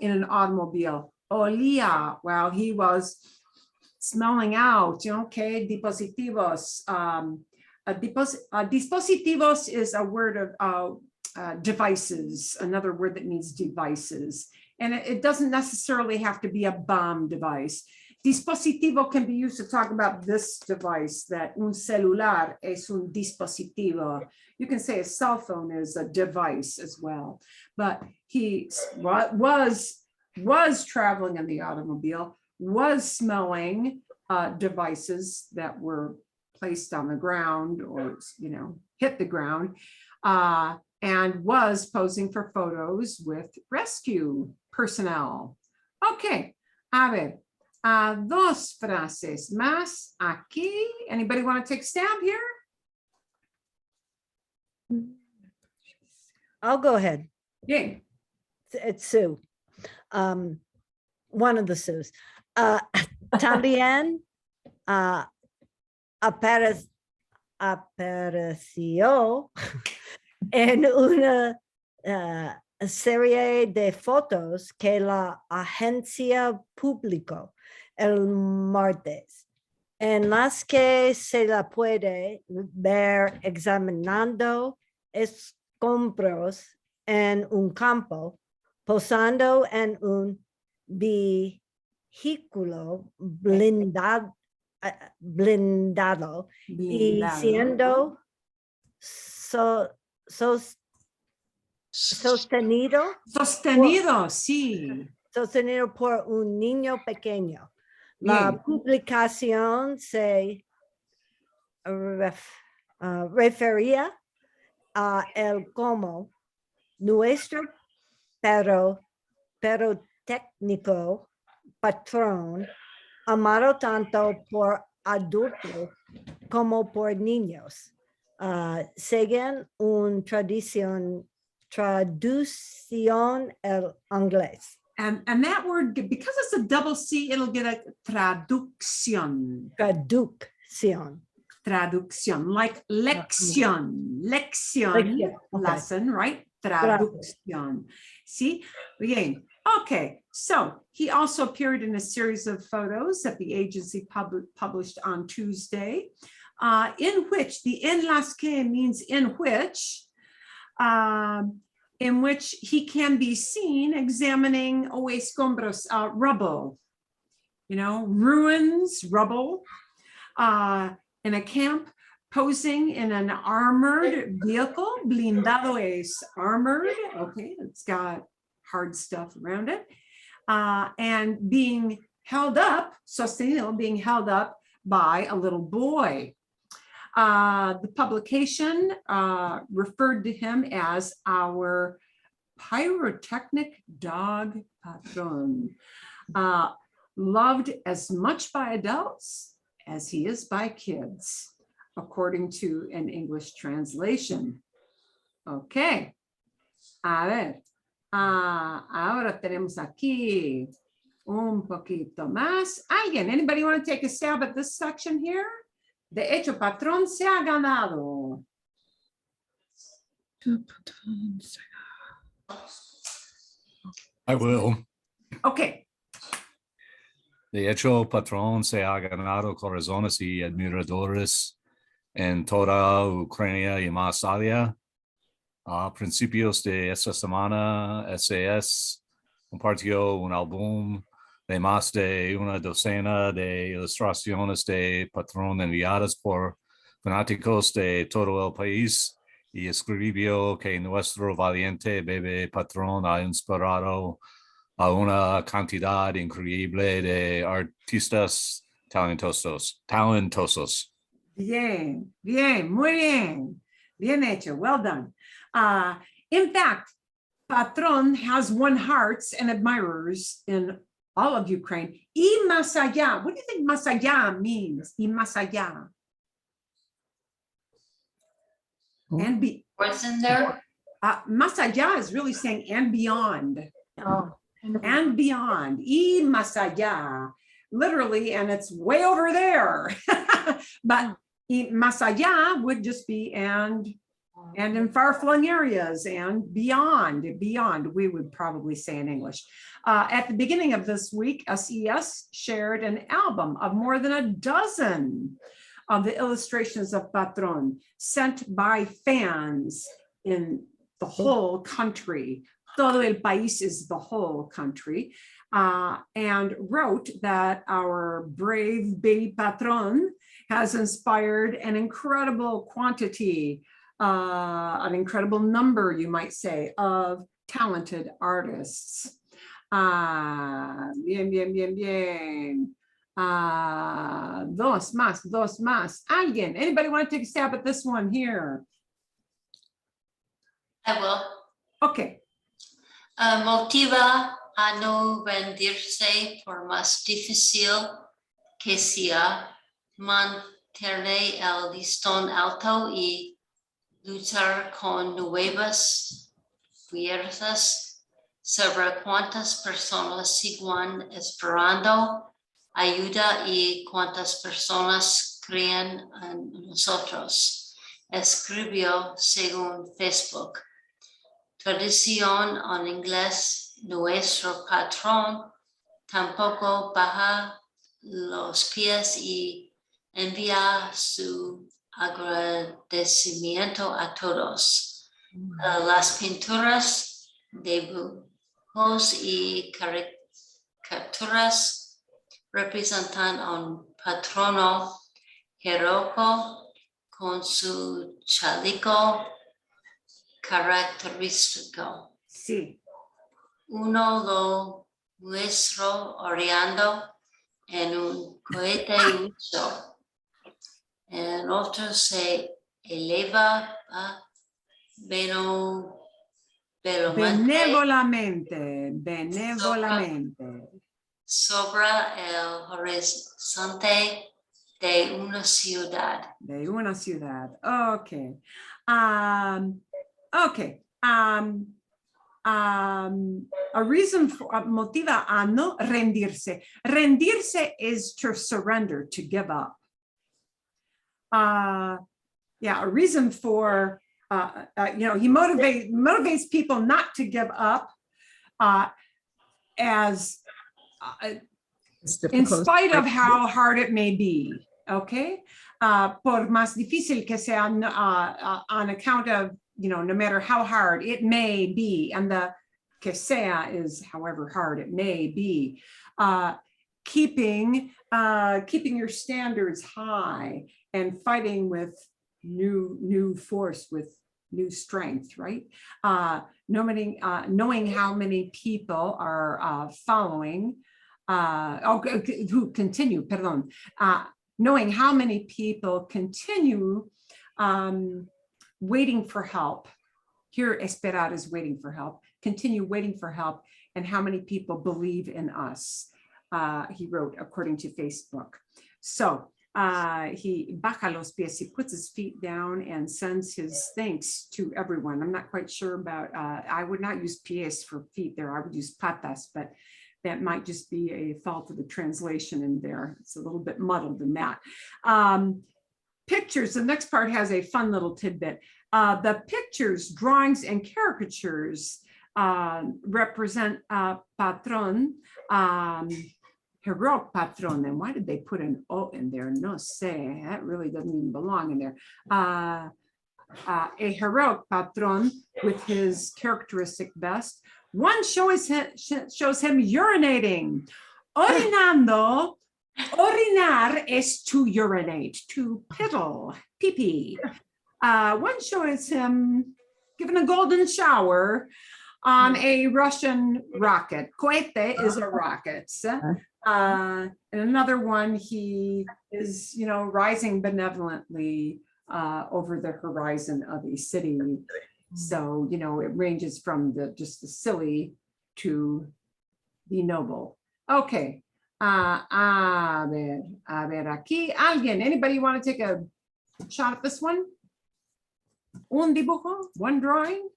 [SPEAKER 1] in an automobile. Olía while he was smelling out. Okay, dispositivos. Dispositivos is a word of devices, another word that means devices. And it doesn't necessarily have to be a bomb device. Dispositivo can be used to talk about this device, that un celular es un dispositivo. You can say a cell phone is a device as well. But he was traveling in the automobile, was smelling devices that were placed on the ground or, hit the ground, and was posing for photos with rescue personnel. Okay, a ver, dos frases más aquí. Anybody want to take a stab here?
[SPEAKER 3] I'll go ahead.
[SPEAKER 1] Yeah.
[SPEAKER 3] It's Sue. One of the Sues. También apareció en una serie de fotos que la agencia publicó el martes, en las que se la puede ver examinando escombros en un campo, posando en un vehículo blindado y siendo sostenido
[SPEAKER 1] Sí.
[SPEAKER 3] sostenido por un niño pequeño. La
[SPEAKER 1] Bien.
[SPEAKER 3] publicación se refería a él como nuestro pero técnico patrón, amado tanto por adultos como por niños. Según una traducción el inglés.
[SPEAKER 1] And that word, because it's a double C, it'll get a traducción. Traducción, like lección.
[SPEAKER 3] Lección, okay.
[SPEAKER 1] Lesson, right? Traducción. See? Bien. Okay, so he also appeared in a series of photos that the agency published on Tuesday, in which the en las que means in which he can be seen examining escombros, rubble, ruins, rubble, in a camp, posing in an armored vehicle. Blindado es armored. Okay, it's got hard stuff around it. And being held up, sostenido, being held up by a little boy. The publication referred to him as our pyrotechnic dog Patron, loved as much by adults as he is by kids, according to an English translation. Okay. A ver. Ahora tenemos aquí un poquito más. Anybody want to take a stab at this section here? De hecho, Patrón se ha ganado.
[SPEAKER 5] I will.
[SPEAKER 1] Okay.
[SPEAKER 5] De hecho, Patron se ha ganado corazones y admiradores en toda Ucrania y más allá. A principios de esta semana, SAS compartió un álbum de más de una docena de ilustraciones de Patrón enviadas por fanáticos de todo el país y escribió que nuestro valiente bebé Patrón ha inspirado a una cantidad increíble de artistas talentosos.
[SPEAKER 1] Bien, bien, muy bien. Bien hecho. Well done. In fact, Patron has won hearts and admirers in all of Ukraine. Y más allá. What do you think más allá means? Y más allá. And
[SPEAKER 9] What's in there?
[SPEAKER 1] más allá is really saying and beyond.
[SPEAKER 3] Oh,
[SPEAKER 1] And beyond. Y más allá. Literally, and it's way over there. But y más allá would just be and in far-flung areas and beyond, we would probably say in English. At the beginning of this week, SES shared an album of more than a dozen of the illustrations of Patron sent by fans in the whole country. Todo el país is the whole country. And wrote that our brave baby Patron has inspired an incredible quantity, an incredible number, you might say, of talented artists. Bien, bien, bien, bien. Dos más. Alguien, anybody want to take a stab at this one here?
[SPEAKER 9] I will.
[SPEAKER 1] Okay.
[SPEAKER 9] Motiva a no rendirse por más difícil que sea, mantener el listón alto y luchar con nuevas fuerzas. Sobre cuántas personas siguen esperando ayuda y cuántas personas creen en nosotros. Escribió según Facebook. Tradición en inglés. Nuestro patrón tampoco baja los pies y envía su agradecimiento a todos. Las pinturas, dibujos y caricaturas representan un patrono heroico con su chaleco característico.
[SPEAKER 1] Sí.
[SPEAKER 9] Uno lo muestra oreando en un cohete ruso. El otro se eleva
[SPEAKER 1] benévolamente.
[SPEAKER 9] Sobre el horizonte de una ciudad.
[SPEAKER 1] Okay. Okay. A reason for motiva a no rendirse. Rendirse is to surrender, to give up. Yeah, a reason for he motivates people not to give up as in spite of how hard it may be. Okay, por más difícil que sea, on account of, no matter how hard it may be, and the que sea is however hard it may be, keeping your standards high and fighting with new force, with new strength, right? Knowing how many people are following, who continue, perdón, knowing how many people continue waiting for help. Here, esperar is waiting for help. Continue waiting for help, and how many people believe in us, he wrote, according to Facebook. So he baja los pies, he puts his feet down and sends his thanks to everyone. I'm not quite sure about, I would not use pies for feet there, I would use patas, but that might just be a fault of the translation in there. It's a little bit muddled in that. Pictures, the next part has a fun little tidbit. The pictures, drawings, and caricatures represent Patron, heroic Patron. And why did they put an O in there? No sé, that really doesn't even belong in there. A heroic Patron with his characteristic vest. One shows him urinating, orinando. Orinar is to urinate, to piddle, pee-pee. One shows him giving a golden shower. on a Russian rocket. Cohete is a rocket. And another one, he is, you know, rising benevolently over the horizon of a city. So, you know, it ranges from just the silly to the noble. Okay. A ver aquí. Alguien, anybody want to take a shot at this one? Un dibujo, one drawing.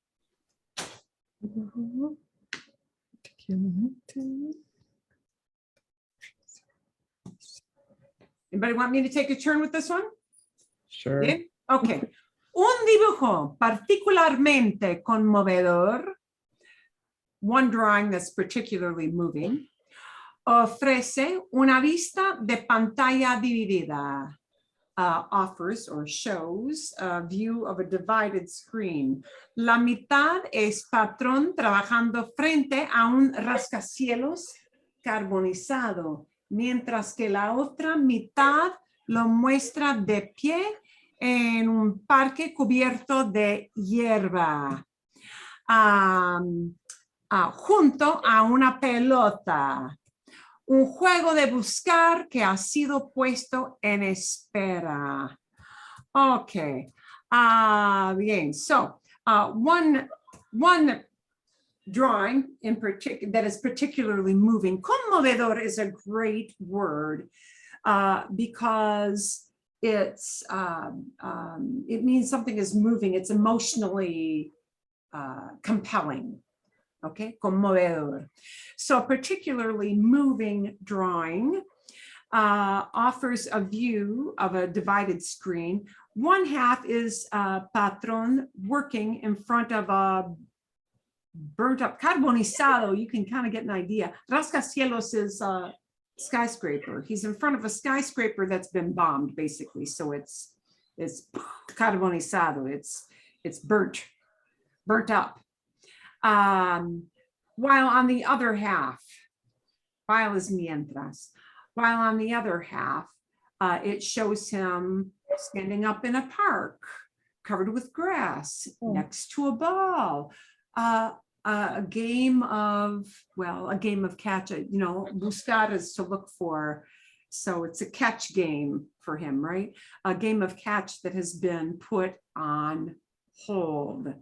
[SPEAKER 1] Anybody want me to take a turn with this one?
[SPEAKER 6] Sure.
[SPEAKER 1] Yeah? Okay. Un dibujo particularmente conmovedor, one drawing that's particularly moving, ofrece una vista de pantalla dividida, offers or shows a view of a divided screen. La mitad es Patron trabajando frente a un rascacielos carbonizado, mientras que la otra mitad lo muestra de pie en un parque cubierto de hierba, junto a una pelota. Un juego de buscar que ha sido puesto en espera. Okay. Bien. So, one drawing in particular that is particularly moving. Conmovedor is a great word because it's it means something is moving. It's emotionally compelling. Okay, conmovedor. So a particularly moving drawing offers a view of a divided screen. One half is Patron working in front of a burnt up carbonizado. You can kind of get an idea. Rascacielos is a skyscraper. He's in front of a skyscraper that's been bombed, basically. So it's carbonizado. It's burnt up. While on the other half, while is mientras, while on the other half, it shows him standing up in a park covered with grass next to a ball, a game of catch, you know, buscar is to look for. So it's a catch game for him, right? A game of catch that has been put on hold.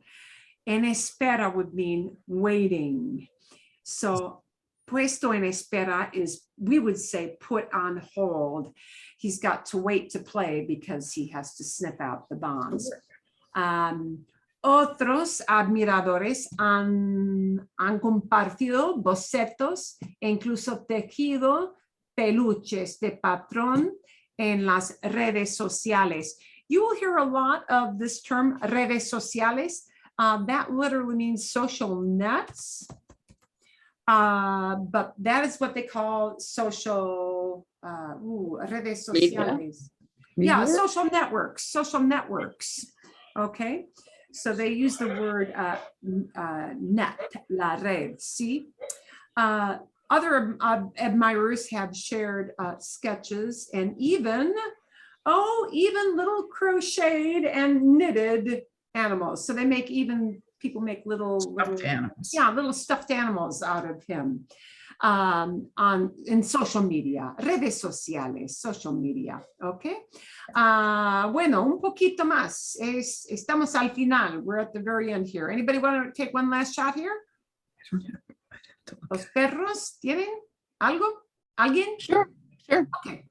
[SPEAKER 1] En espera would mean waiting. So puesto en espera is, we would say, put on hold. He's got to wait to play because he has to sniff out the bombs. Otros admiradores han compartido bocetos e incluso tejido peluches de Patron en las redes sociales. You will hear a lot of this term, redes sociales. That literally means social nets, but that is what they call social, redes sociales. Yeah, social networks, okay? So they use the word net, la red, see? Other admirers have shared sketches and even little crocheted and knitted animals. So they make people make little
[SPEAKER 6] animals.
[SPEAKER 1] Yeah, little stuffed animals out of him in social media, redes sociales, social media, okay? Bueno, un poquito más. Estamos al final. We're at the very end here. Anybody want to take one last shot here? Los perros tienen algo? ¿Alguien?
[SPEAKER 2] Sure.
[SPEAKER 1] Okay.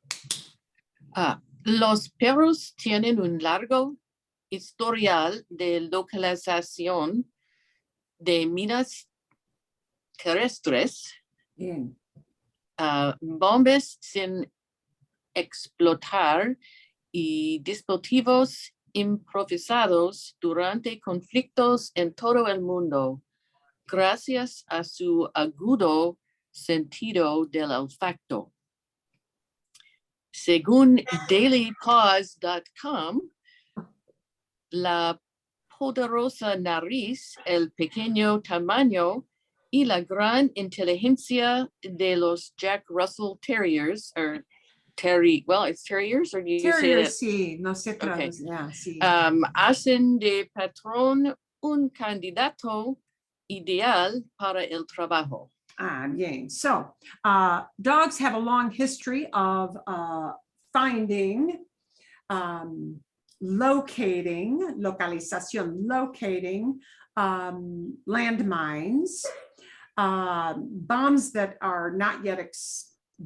[SPEAKER 2] Los perros tienen un largo historial de localización de minas terrestres,
[SPEAKER 1] Bien.
[SPEAKER 2] bombas sin explotar y dispositivos improvisados durante conflictos en todo el mundo, gracias a su agudo sentido del olfato. Según dailypause.com, la poderosa nariz, el pequeño tamaño y la gran inteligencia de los Jack Russell Terriers, or it's Terriers, or do you say
[SPEAKER 1] Terriers,
[SPEAKER 2] that?
[SPEAKER 1] sí, no sé
[SPEAKER 2] Okay.
[SPEAKER 1] yeah, sí.
[SPEAKER 2] Hacen de Patron un candidato ideal para el trabajo.
[SPEAKER 1] Ah, bien. So dogs have a long history of finding, locating, localización, locating landmines, bombs that are not yet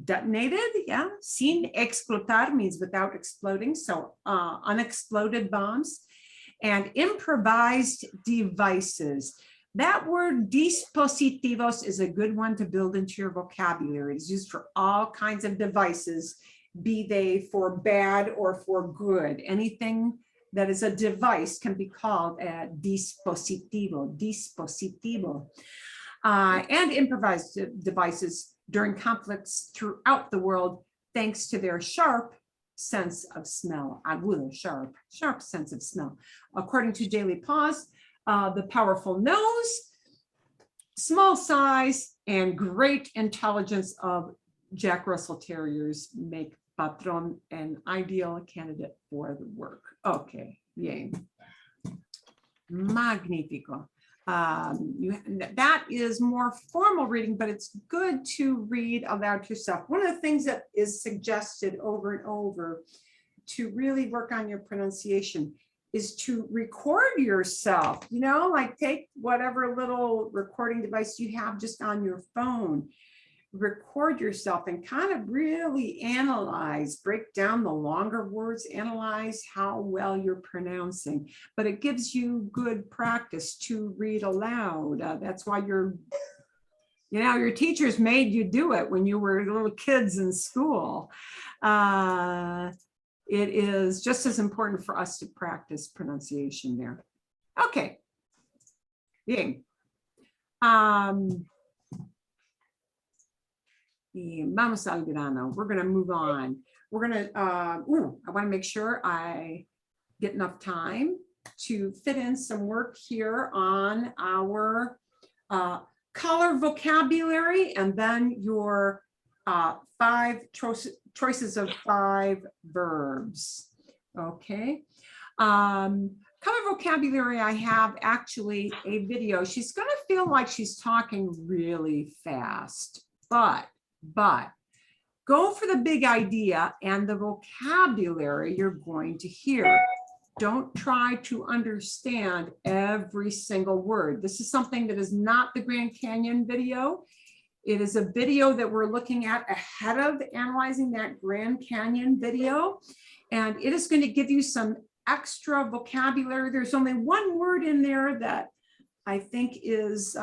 [SPEAKER 1] detonated. Yeah, sin explotar means without exploding. So unexploded bombs and improvised devices. That word dispositivos is a good one to build into your vocabulary. It's used for all kinds of devices, be they for bad or for good. Anything that is a device can be called a dispositivo, dispositivo. And improvised devices during conflicts throughout the world, thanks to their sharp sense of smell. Agudo, sharp sense of smell. According to Daily Pause, the powerful nose, small size, and great intelligence of Jack Russell Terriers make Patron an ideal candidate for the work. Okay, yay. Magnifico. That is more formal reading, but it's good to read aloud to yourself. One of the things that is suggested over and over to really work on your pronunciation is to record yourself, you know, like take whatever little recording device you have just on your phone, record yourself and kind of really analyze, break down the longer words, analyze how well you're pronouncing, but it gives you good practice to read aloud. That's why your teachers made you do it when you were little kids in school. It is just as important for us to practice pronunciation there. Okay. Bien. Vamos al grano. We're going to move on. We're going to, I want to make sure I get enough time to fit in some work here on our color vocabulary and then your 5 choices of 5 verbs. Okay. Color vocabulary, I have actually a video. She's going to feel like she's talking really fast, but go for the big idea and the vocabulary you're going to hear. Don't try to understand every single word. This is something that is not the Grand Canyon video. It is a video that we're looking at ahead of analyzing that Grand Canyon video. And it is going to give you some extra vocabulary. There's only one word in there that I think is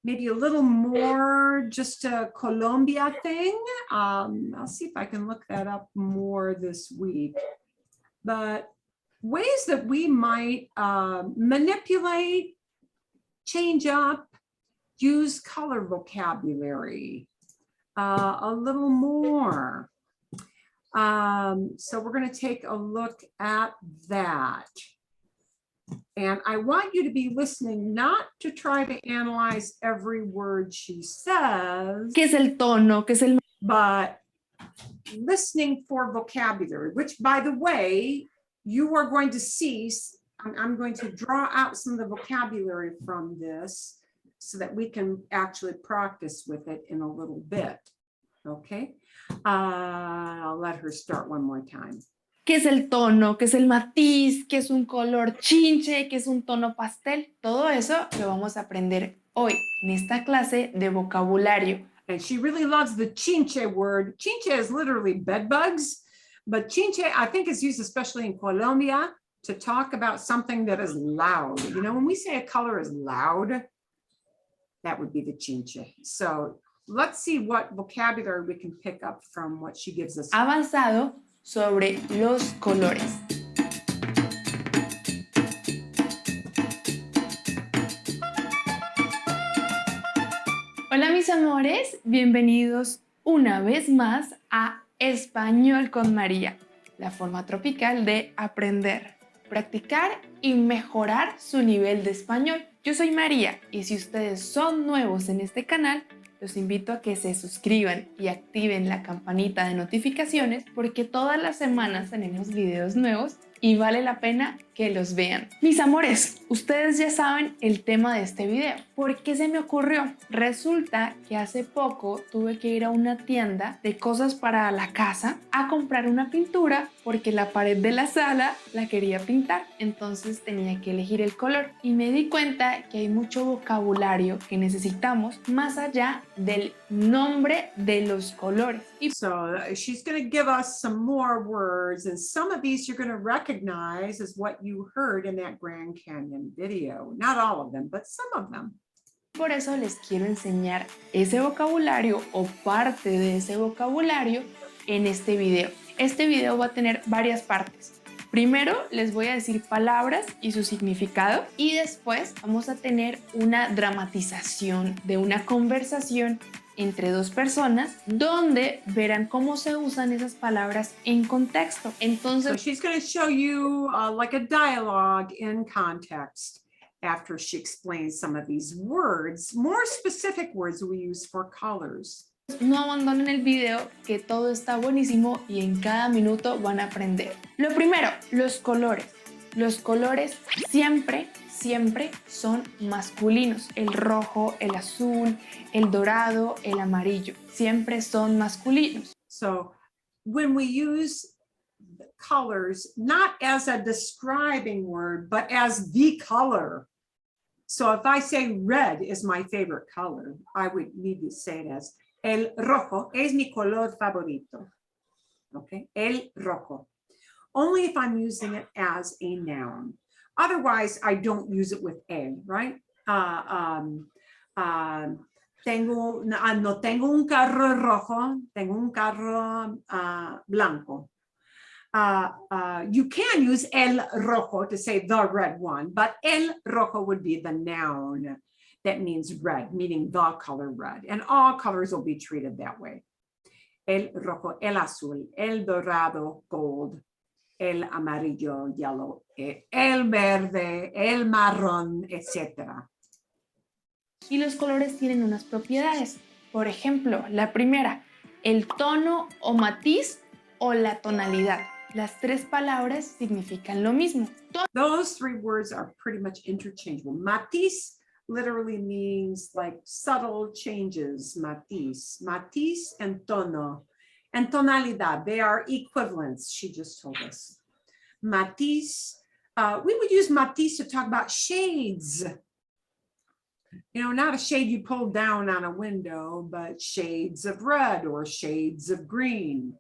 [SPEAKER 1] maybe a little more just a Colombia thing. I'll see if I can look that up more this week. But ways that we might manipulate, change up, use color vocabulary a little more. So we're going to take a look at that. And I want you to be listening, not to try to analyze every word she says,
[SPEAKER 8] ¿Qué es el tono? ¿Qué es el...
[SPEAKER 1] but listening for vocabulary, which, by the way, you are going to see. I'm going to draw out some of the vocabulary from this so that we can actually practice with it in a little bit. Okay, I'll let her start one more time.
[SPEAKER 8] ¿Qué es el tono? ¿Qué es el matiz? ¿Qué es un color chinche? ¿Qué es un tono pastel? Todo eso lo vamos a aprender hoy en esta clase de vocabulario.
[SPEAKER 1] And she really loves the chinche word. Chinche is literally bed bugs, but chinche, I think, is used especially in Colombia to talk about something that is loud. You know, when we say a color is loud, that would be the chinche. So let's see what vocabulary we can pick up from what she gives us.
[SPEAKER 8] Avanzado sobre los colores. Hola mis amores, bienvenidos una vez más a Español con María, la forma tropical de aprender, practicar y mejorar su nivel de español. Yo soy María y si ustedes son nuevos en este canal, los invito a que se suscriban y activen la campanita de notificaciones porque todas las semanas tenemos videos nuevos y vale la pena que los vean. Mis amores, ustedes ya saben el tema de este video. ¿Por qué se me ocurrió? Resulta que hace poco tuve que ir a una tienda de cosas para la casa a comprar una pintura porque la pared de la sala la quería pintar. Entonces tenía que elegir el color y me di cuenta que hay mucho vocabulario que necesitamos más allá del nombre de los colores. Y
[SPEAKER 1] So she's going to give us some more words, and some of these you're going to recognize as what you heard in that Grand Canyon video. Not all of them, but some of them.
[SPEAKER 8] por eso les quiero enseñar ese vocabulario o parte de ese vocabulario en este video. Este video va a tener varias partes. Primero les voy a decir palabras y su significado y después vamos a tener una dramatización de una conversación entre dos personas donde verán cómo se usan esas palabras en contexto.
[SPEAKER 1] So
[SPEAKER 8] Entonces,
[SPEAKER 1] she's going to show you like a dialogue in context after she explains some of these words, more specific words we use for colors.
[SPEAKER 8] no abandonen el video, que todo está buenísimo y en cada minuto van a aprender. Lo primero, los colores. Los colores siempre son masculinos. El rojo, el azul, el dorado, el amarillo. Siempre son masculinos.
[SPEAKER 1] So when we use colors, not as a describing word, but as the color. So if I say red is my favorite color, I would need to say it as el rojo es mi color favorito. Okay, el rojo. Only if I'm using it as a noun. Otherwise, I don't use it with el, right? No tengo un carro rojo, tengo un carro blanco. You can use el rojo to say the red one, but el rojo would be the noun that means red, meaning the color red. And all colors will be treated that way. El rojo, el azul, el dorado, gold, el amarillo, yellow, el verde, el marrón, etc.
[SPEAKER 8] Y los colores tienen unas propiedades. Por ejemplo, la primera, el tono o matiz o la tonalidad. Las tres palabras significan lo mismo.
[SPEAKER 1] Those three words are pretty much interchangeable. Matiz literally means like subtle changes, matiz. Matiz and tono. And tonalidad, they are equivalents, she just told us. Matiz, we would use matiz to talk about shades. You know, not a shade you pull down on a window, but shades of red or shades of green.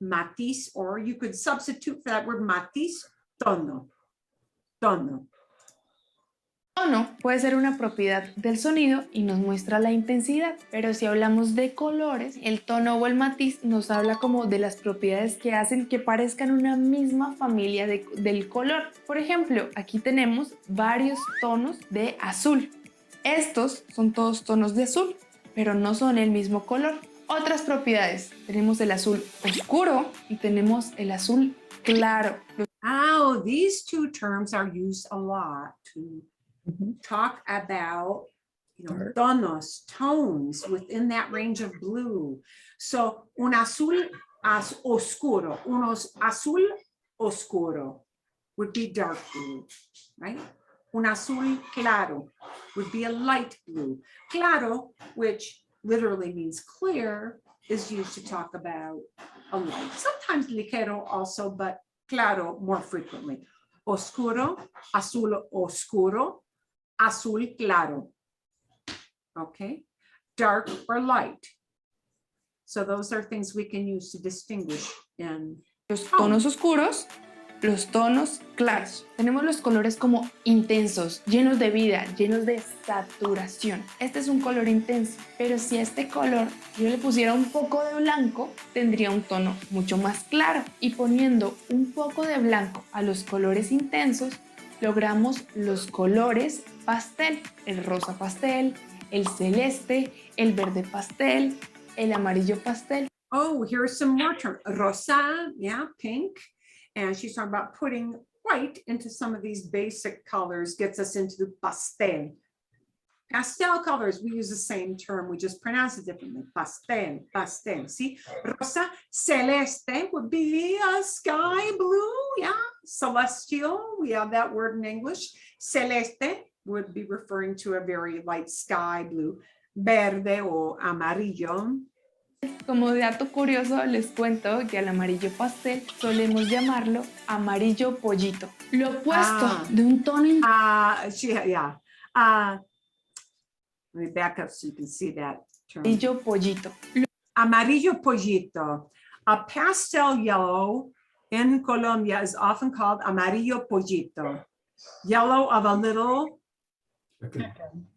[SPEAKER 1] Matiz, or you could substitute for that word matiz, tono. Tono.
[SPEAKER 8] Tono puede ser una propiedad del sonido y nos muestra la intensidad, pero si hablamos de colores, el tono o el matiz nos habla como de las propiedades que hacen que parezcan una misma familia del color. Por ejemplo, aquí tenemos varios tonos de azul. Estos son todos tonos de azul, pero no son el mismo color. Otras propiedades, tenemos el azul oscuro y tenemos el azul claro.
[SPEAKER 1] Oh, these two terms are used a lot to talk about, you know, tonos, tones within that range of blue. So un azul oscuro, azul oscuro would be dark blue, right? Un azul claro would be a light blue. Claro, which literally means clear, is used to talk about a light. Sometimes ligero also, but claro more frequently. Oscuro, azul oscuro, azul claro. Okay, dark or light. So those are things we can use to distinguish in
[SPEAKER 8] los tonos oscuros, los tonos claros. Tenemos los colores como intensos, llenos de vida, llenos de saturación. Este es un color intenso, pero si a este color yo le pusiera un poco de blanco, tendría un tono mucho más claro. Y poniendo un poco de blanco a los colores intensos, logramos los colores pastel, el rosa pastel, el celeste, el verde pastel, el amarillo pastel.
[SPEAKER 1] Oh, here's some more terms. Rosa, yeah, pink. And she's talking about putting white into some of these basic colors, gets us into the pastel. Pastel colors, we use the same term, we just pronounce it differently. Pastel, pastel. See, rosa, celeste would be a sky blue, yeah, celestial, we have that word in English. Celeste would be referring to a very light sky blue. Verde o amarillo.
[SPEAKER 8] Como dato curioso, les cuento que al amarillo pastel solemos llamarlo amarillo pollito. Lo opuesto de un tono
[SPEAKER 1] Yeah. Let me back up so you can see that term.
[SPEAKER 8] amarillo pollito.
[SPEAKER 1] Amarillo pollito. A pastel yellow in Colombia is often called amarillo pollito. Yellow of a little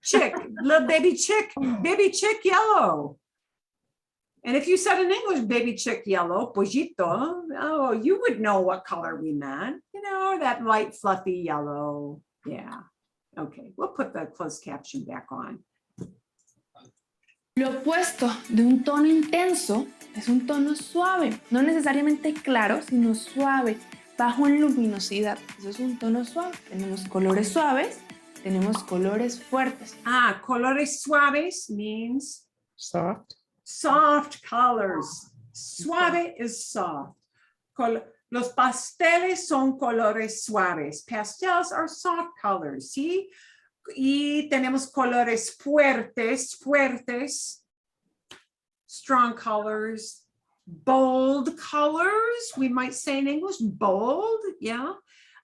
[SPEAKER 1] chick, little baby chick yellow. And if you said in English, baby chick yellow, pollito, oh, you would know what color we meant. You know, that light fluffy yellow. Yeah. Okay, we'll put the closed caption back on.
[SPEAKER 8] Lo opuesto de un tono intenso es un tono suave, no necesariamente claro, sino suave, bajo en luminosidad. Eso es un tono suave. Tenemos colores suaves, tenemos colores fuertes.
[SPEAKER 1] Colores suaves means
[SPEAKER 6] Soft.
[SPEAKER 1] soft colors. Suave is soft. Los pasteles son colores suaves. Pastels are soft colors, ¿sí? Y tenemos colores fuertes, strong colors, bold colors, we might say in English, bold, yeah.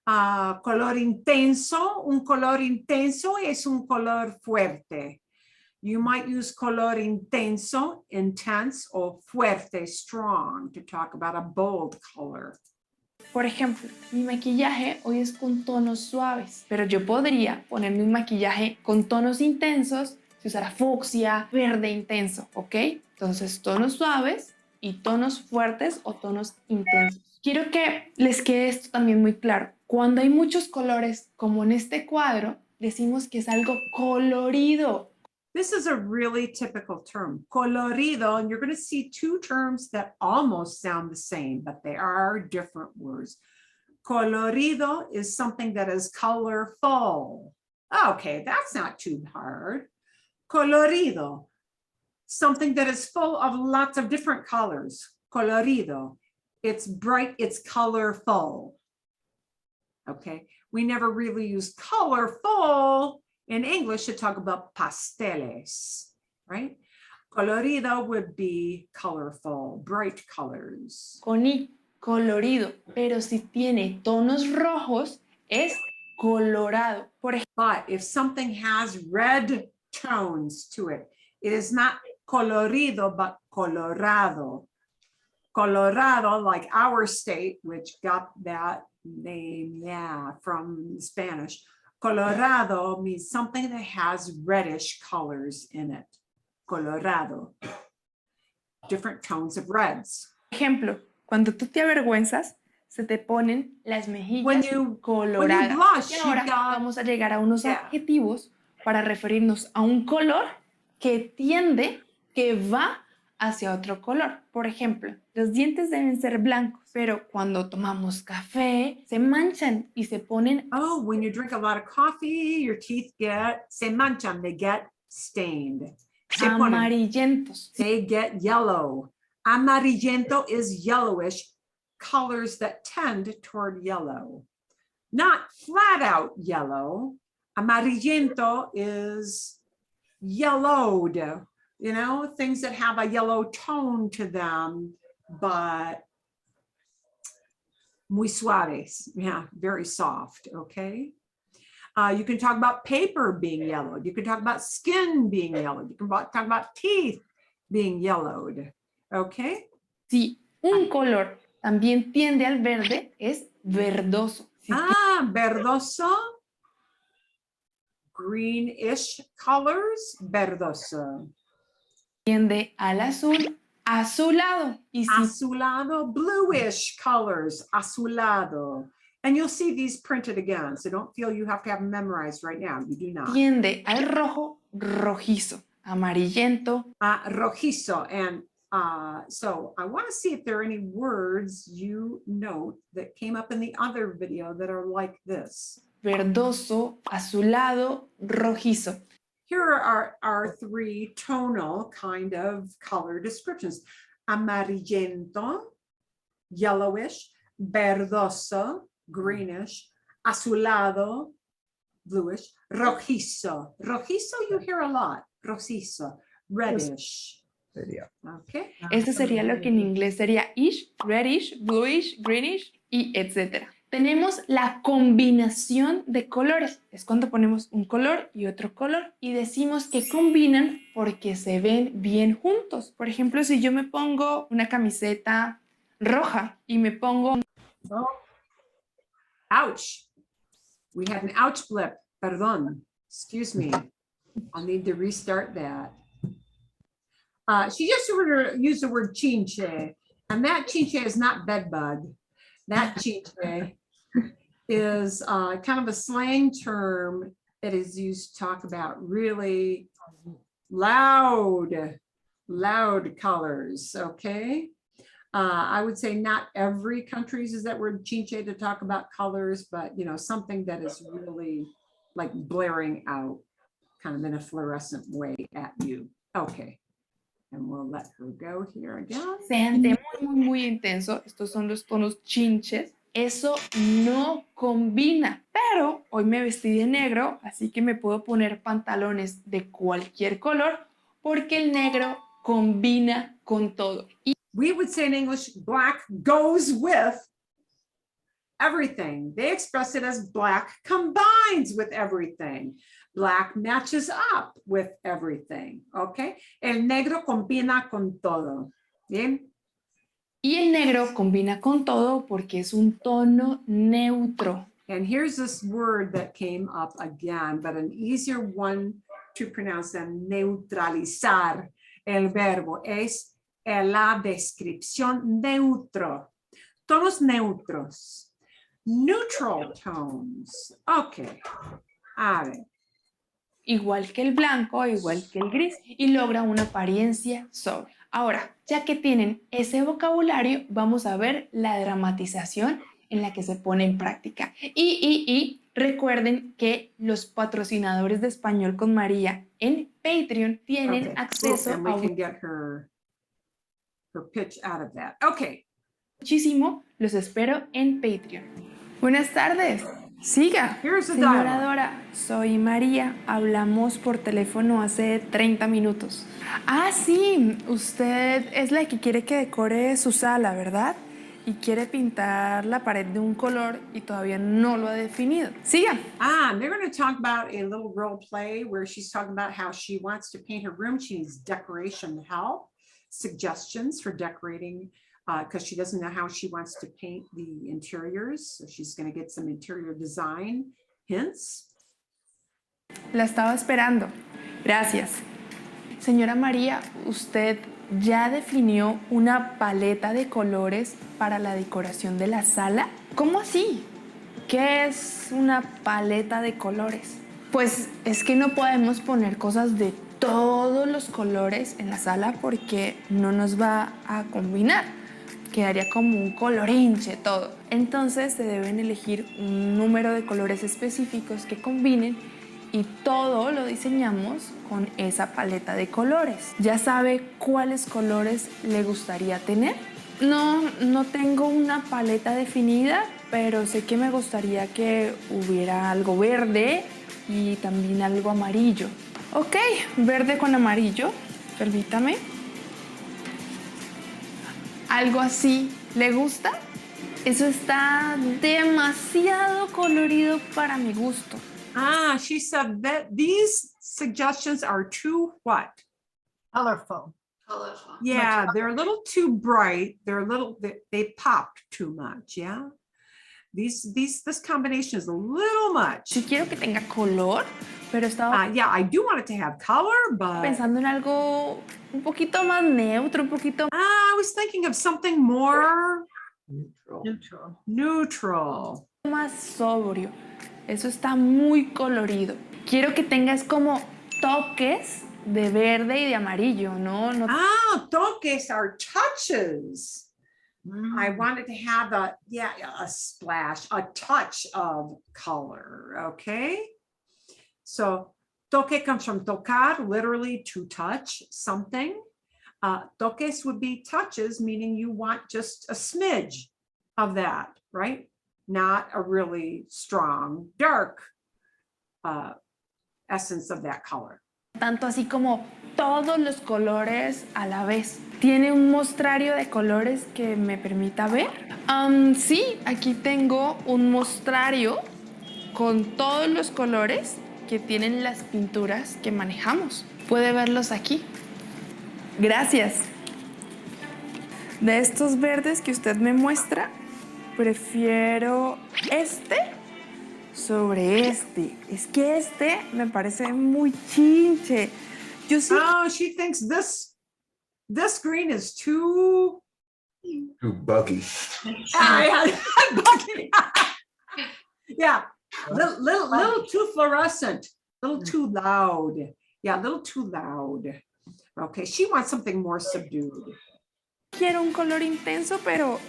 [SPEAKER 1] Color intenso, un color intenso es un color fuerte. You might use color intenso, intense, or fuerte, strong, to talk about a bold color.
[SPEAKER 8] Por ejemplo, mi maquillaje hoy es con tonos suaves, pero yo podría ponerme un maquillaje con tonos intensos si usara fucsia, verde intenso, ¿ok? Entonces, tonos suaves y tonos fuertes o tonos intensos. Quiero que les quede esto también muy claro. Cuando hay muchos colores, como en este cuadro, decimos que es algo colorido.
[SPEAKER 1] This is a really typical term, colorido, and you're going to see two terms that almost sound the same, but they are different words. Colorido is something that is colorful. Okay, that's not too hard. Colorido, something that is full of lots of different colors. Colorido, it's bright, it's colorful. Okay, we never really use colorful in English to talk about pasteles, right? Colorido would be colorful, bright colors.
[SPEAKER 8] Con I, colorido, pero si tiene tonos rojos, es colorado. Por ejemplo,
[SPEAKER 1] But if something has red tones to it, it is not colorido, but colorado. Colorado, like our state, which got that name, yeah, from Spanish. Colorado means something that has reddish colors in it. Colorado. Different tones of reds.
[SPEAKER 8] por ejemplo, cuando tú te avergüenzas, se te ponen las mejillas coloradas.
[SPEAKER 1] blush,
[SPEAKER 8] y ahora
[SPEAKER 1] you got-
[SPEAKER 8] vamos a llegar a unos
[SPEAKER 1] Yeah.
[SPEAKER 8] adjetivos para referirnos a un color que tiende, que va hacia otro color. Por ejemplo, los dientes deben ser blancos, pero cuando tomamos café se manchan y se ponen
[SPEAKER 1] Oh, when you drink a lot of coffee, your teeth se manchan, they get stained. Se ponen-
[SPEAKER 8] amarillentos.
[SPEAKER 1] They get yellow. Amarillento is yellowish, colors that tend toward yellow. Not flat out yellow. Amarillento is yellowed, you know, things that have a yellow tone to them, but muy suaves, yeah, very soft, okay? You can talk about paper being yellowed. You can talk about skin being yellowed. You can talk about teeth being yellowed, okay?
[SPEAKER 8] Si un color también tiende al verde, es verdoso. Si
[SPEAKER 1] Verdoso, greenish colors, verdoso.
[SPEAKER 8] tiende al azul, azulado. Y si
[SPEAKER 1] Azulado, bluish colors, azulado. And you'll see these printed again, so don't feel you have to have them memorized right now. You do not.
[SPEAKER 8] tiende al rojo, rojizo. Amarillento,
[SPEAKER 1] Rojizo. And so I want to see if there are any words you note that came up in the other video that are like this.
[SPEAKER 8] verdoso, azulado, rojizo.
[SPEAKER 1] Here are our three tonal kind of color descriptions. Amarillento, yellowish, verdoso, greenish, azulado, bluish, rojizo. Rojizo you hear a lot, rojizo, reddish. Okay.
[SPEAKER 8] Esto sería lo que en inglés sería ish, reddish, bluish, greenish y etcétera. Tenemos la combinación de colores. Es cuando ponemos un color y otro color y decimos que combinan porque se ven bien juntos. Por ejemplo, si yo me pongo una camiseta roja y me pongo...
[SPEAKER 1] Oh. Ouch. We had an ouch blip. Perdón. Excuse me. I'll need to restart that. She just used the word chinche, and that chinche is not bed bug. That chinche is kind of a slang term that is used to talk about really loud colors, okay? I would say not every country uses that word chinche to talk about colors, but you know, something that is really like blaring out kind of in a fluorescent way at you. Okay. And we'll let her go here again.
[SPEAKER 8] Se siente muy intenso. Estos son los tonos chinches. Eso no combina. Pero hoy me vestí de negro, así que me puedo poner pantalones de cualquier color porque el negro combina con todo.
[SPEAKER 1] We would say in English, black goes with everything. They express it as black combines with everything. Black matches up with everything, okay? El negro combina con todo, ¿bien?
[SPEAKER 8] Y el negro combina con todo porque es un tono neutro.
[SPEAKER 1] And here's this word that came up again, but an easier one to pronounce than neutralizar. El verbo es la descripción neutro. Tonos neutros. Neutral tones. Okay. A ver.
[SPEAKER 8] Igual que el blanco, igual que el gris, y logra una apariencia sobria. Ahora, ya que tienen ese vocabulario, vamos a ver la dramatización en la que se pone en práctica. Y recuerden que los patrocinadores de Español con María en Patreon tienen acceso
[SPEAKER 1] and we can get her pitch out of that. Okay.
[SPEAKER 8] Muchísimo. Los espero en Patreon. Buenas tardes. Siga. Señora Dora, soy María. Hablamos por teléfono hace 30 minutos. Ah, sí. Usted es la que quiere que decore su sala, ¿verdad? Y quiere pintar la pared de un color y todavía no lo ha definido. Siga.
[SPEAKER 1] They're going to talk about a little role play where she's talking about how she wants to paint her room. She needs decoration help, suggestions for decorating, because she doesn't know how she wants to paint the interiors. So she's going to get some interior design hints.
[SPEAKER 8] La estaba esperando. Gracias. Señora María, ¿usted ya definió una paleta de colores para la decoración de la sala? ¿Cómo así? ¿Qué es una paleta de colores? Pues es que no podemos poner cosas de todos los colores en la sala porque no nos va a combinar. Quedaría como un colorinche todo. Entonces se deben elegir un número de colores específicos que combinen y todo lo diseñamos con esa paleta de colores. ¿Ya sabe cuáles colores le gustaría tener? No tengo una paleta definida, pero sé que me gustaría que hubiera algo verde y también algo amarillo. Ok, verde con amarillo, permítame. ¿Algo así le gusta? Eso está demasiado colorido para mi gusto.
[SPEAKER 1] She said that these suggestions are too what?
[SPEAKER 3] Colorful.
[SPEAKER 9] Colorful.
[SPEAKER 1] Yeah, they're a little too bright. They're a little, they popped too much, yeah? This combination is a little much.
[SPEAKER 8] Sí quiero que tenga color, pero estaba
[SPEAKER 1] Yeah, I do want it to have color, but
[SPEAKER 8] pensando en algo un poquito más neutro, un poquito
[SPEAKER 1] I was thinking of something more
[SPEAKER 3] Neutral.
[SPEAKER 8] más sobrio. Eso está muy colorido. Quiero que tengas como toques de verde y de amarillo, ¿no?
[SPEAKER 1] toques are touches. I wanted to have a splash, a touch of color, okay? So toque comes from tocar, literally to touch something. Toques would be touches, meaning you want just a smidge of that, right? not a really strong, dark essence of that color.
[SPEAKER 8] Tanto así como todos los colores a la vez. ¿Tiene un mostrario de colores que me permita ver? Sí, aquí tengo un mostrario con todos los colores que tienen las pinturas que manejamos. Puede verlos aquí. Gracias. De estos verdes que usted me muestra, prefiero este sobre este. Es que este me parece muy chinche. Yo sí.
[SPEAKER 1] Oh, she thinks this green is too
[SPEAKER 10] buggy.
[SPEAKER 1] Buggy. Yeah, little too fluorescent, little too loud. Yeah, a little too loud. Okay, she wants something more subdued.
[SPEAKER 8] Quiero un color intenso, pero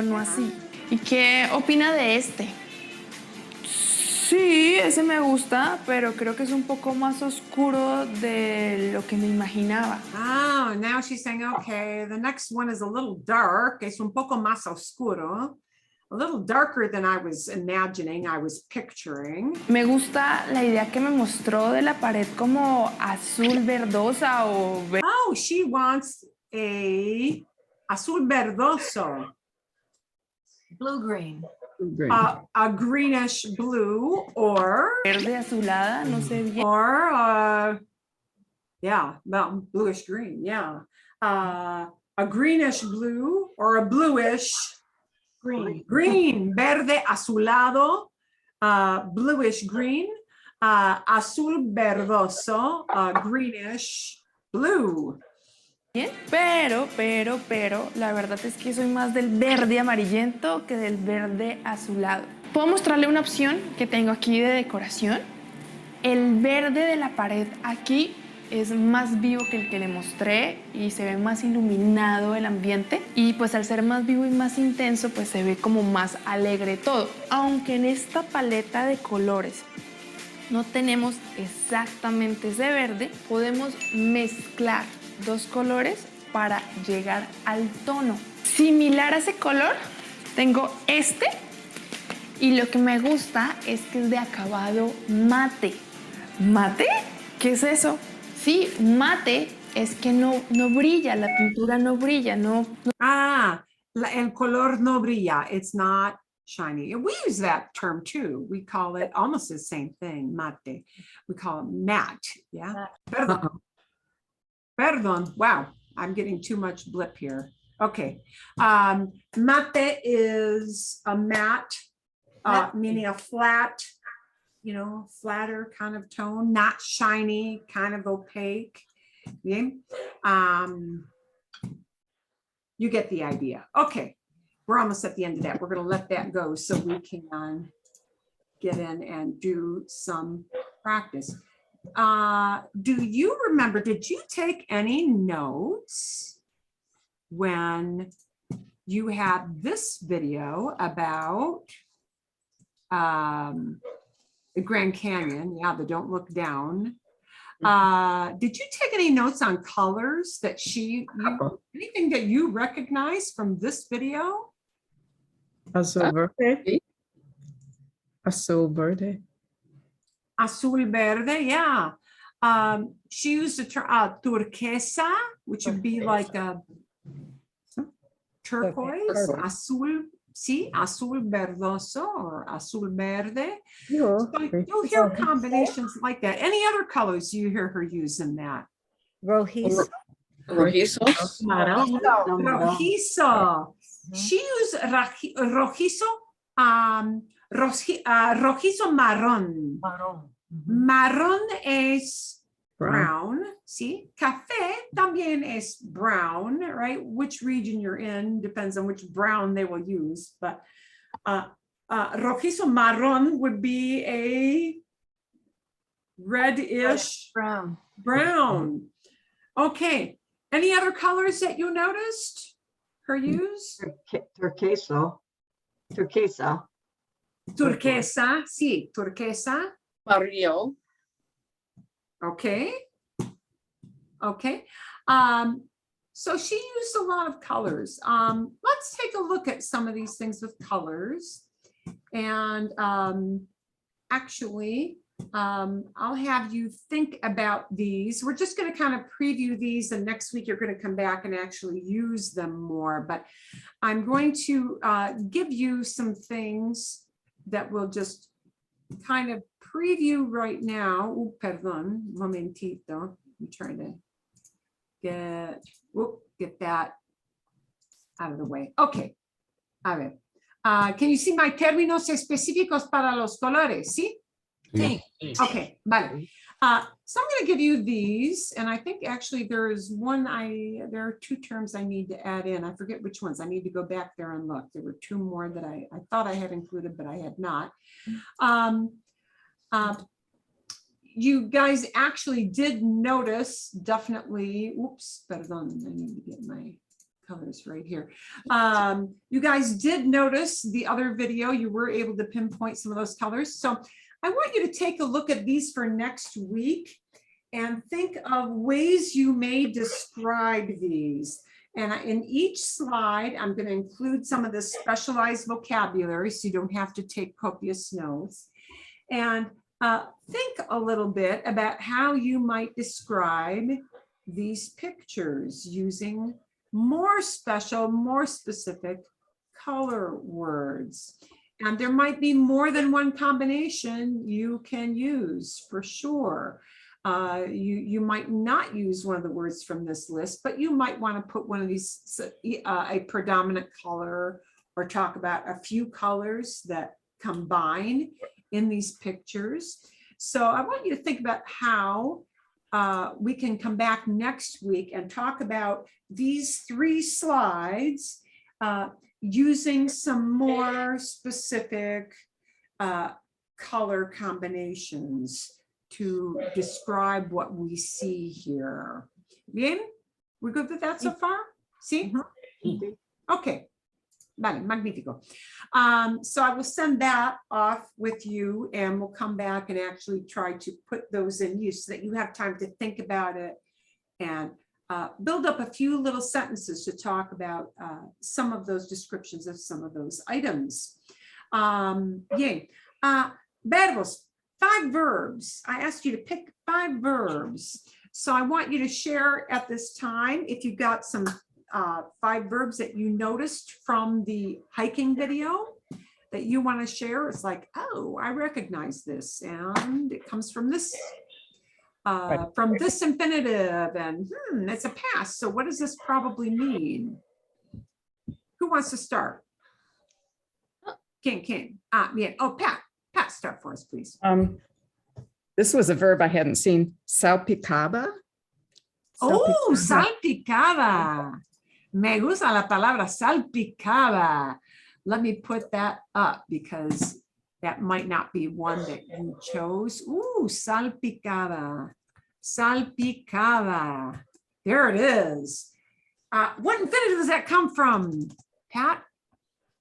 [SPEAKER 8] no así. ¿Y qué opina de este? Sí, ese me gusta, pero creo que es un poco más oscuro de lo que me imaginaba.
[SPEAKER 1] Oh, now she's saying, okay, the next one is a little dark. Es un poco más oscuro. A little darker than I was imagining, I was picturing.
[SPEAKER 8] Me gusta la idea que me mostró de la pared como azul verdosa o...
[SPEAKER 1] Oh, she wants a azul verdoso.
[SPEAKER 3] Blue-green.
[SPEAKER 1] A greenish blue or
[SPEAKER 8] Verde azulada, no sé bien.
[SPEAKER 1] or yeah, well, bluish green, yeah. A greenish blue or a bluish green, verde azulado, bluish green, azul verdoso, greenish blue.
[SPEAKER 8] Bien, pero, la verdad es que soy más del verde amarillento que del verde azulado. ¿Puedo mostrarle una opción que tengo aquí de decoración? El verde de la pared aquí es más vivo que el que le mostré y se ve más iluminado el ambiente. Y pues al ser más vivo y más intenso, pues se ve como más alegre todo. Aunque en esta paleta de colores no tenemos exactamente ese verde, podemos mezclar dos colores para llegar al tono. Similar a ese color, tengo este y lo que me gusta es que es de acabado mate. ¿Mate? ¿Qué es eso? Sí, mate es que no brilla, la pintura no brilla, no.
[SPEAKER 1] El color no brilla, it's not shiny. We use that term too. We call it almost the same thing, mate. We call it matte, yeah? Perdón, wow, I'm getting too much blip here. Okay, mate is a matte, meaning a flat, flatter kind of tone, not shiny, kind of opaque. Okay? You get the idea. Okay, we're almost at the end of that. We're going to let that go so we can get in and do some practice. Do you remember, did you take any notes when you had this video about the Grand Canyon? Yeah, the Don't Look Down. Did you take any notes on colors that anything that you recognize from this video?
[SPEAKER 6] Azul verde. Azul verde.
[SPEAKER 1] Azul verde, yeah. She used the term turquesa, which would be like a turquoise, azul, sí, azul verdoso or azul verde. So you'll hear combinations like that. Any other colors you hear her use in that?
[SPEAKER 3] Rojizo.
[SPEAKER 2] Rojizo.
[SPEAKER 1] Rojizo. She used rojizo, rojizo marrón. Marrón es brown, ¿sí? Café también es brown, right? Which region you're in depends on which brown they will use, but rojizo marrón would be a reddish brown. Okay, any other colors that you noticed her use?
[SPEAKER 4] Turquesa.
[SPEAKER 1] Turquesa, sí, turquesa.
[SPEAKER 2] Amarillo.
[SPEAKER 1] Okay. So she used a lot of colors. Let's take a look at some of these things with colors. And actually, I'll have you think about these. We're just going to kind of preview these, and next week you're going to come back and actually use them more. But I'm going to give you some things that will just kind of preview right now. Oh, perdón, momentito. I'm trying to get that out of the way. Okay. A ver. Can you see my términos específicos para los colores? ¿Sí?
[SPEAKER 7] Sí.
[SPEAKER 1] Okay, vale. So I'm going to give you these, and I think actually there is one there are two terms I need to add in. I forget which ones. I need to go back there and look. There were two more that I thought I had included, but I had not. You guys actually did notice, definitely, oops, perdón, I need to get my colors right here. You guys did notice the other video, you were able to pinpoint some of those colors. So I want you to take a look at these for next week and think of ways you may describe these. And in each slide, I'm going to include some of the specialized vocabulary so you don't have to take copious notes. And think a little bit about how you might describe these pictures using more special, more specific color words. And there might be more than one combination you can use for sure. You might not use one of the words from this list, but you might want to put one of these, a predominant color, or talk about a few colors that combine in these pictures. So I want you to think about how we can come back next week and talk about these 3 slides using some more specific color combinations to describe what we see here. Bien? We're good with that so far? See? Okay. Vale, magnifico. So I will send that off with you, and we'll come back and actually try to put those in use so that you have time to think about it and build up a few little sentences to talk about some of those descriptions of some of those items. Yay. Verbos, 5 verbs. I asked you to pick 5 verbs. So I want you to share at this time if you've got some 5 verbs that you noticed from the hiking video that you want to share. It's like, oh, I recognize this, and it comes from this infinitive, and it's a past. So what does this probably mean? Who wants to start? King. Yeah. Oh, Pat, start for us, please.
[SPEAKER 6] This was a verb I hadn't seen. Salpicaba.
[SPEAKER 1] Oh, salpicaba. Me gusta la palabra salpicaba. Let me put that up because that might not be one that you chose. Ooh, salpicaba. Salpicaba. There it is. What infinitive does that come from, Pat?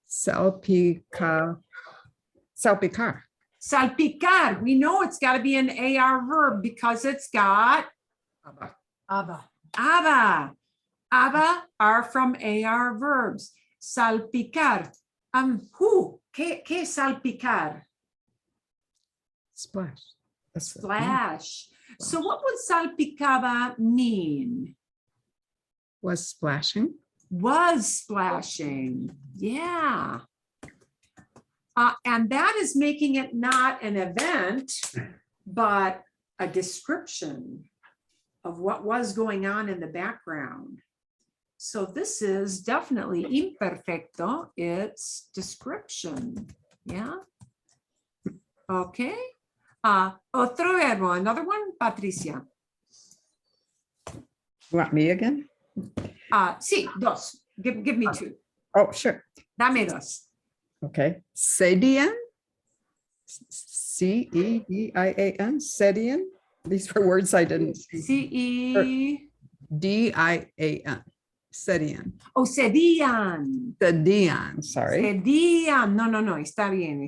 [SPEAKER 6] Salpicar.
[SPEAKER 1] Salpicar. We know it's got to be an AR verb because it's got Aba are from AR verbs. Salpicar. ¿Qué salpicar?
[SPEAKER 6] Splash.
[SPEAKER 1] Splash. So what would salpicaba mean?
[SPEAKER 6] Was splashing.
[SPEAKER 1] Was splashing. Yeah. And that is making it not an event, but a description of what was going on in the background. So this is definitely imperfecto. It's description. Yeah. Okay. Otro verbo, another one, Patricia.
[SPEAKER 6] You want me again?
[SPEAKER 1] Sí, dos. Give me 2.
[SPEAKER 6] Oh, sure.
[SPEAKER 1] Dame dos.
[SPEAKER 6] Okay. Sedian. C-E-D-I-A-N. Sedian. These were words I didn't see. C-E-D-I-A-N. Sedian.
[SPEAKER 1] Oh, cedían.
[SPEAKER 6] Sedian, sorry.
[SPEAKER 1] Cedían. No. Está bien.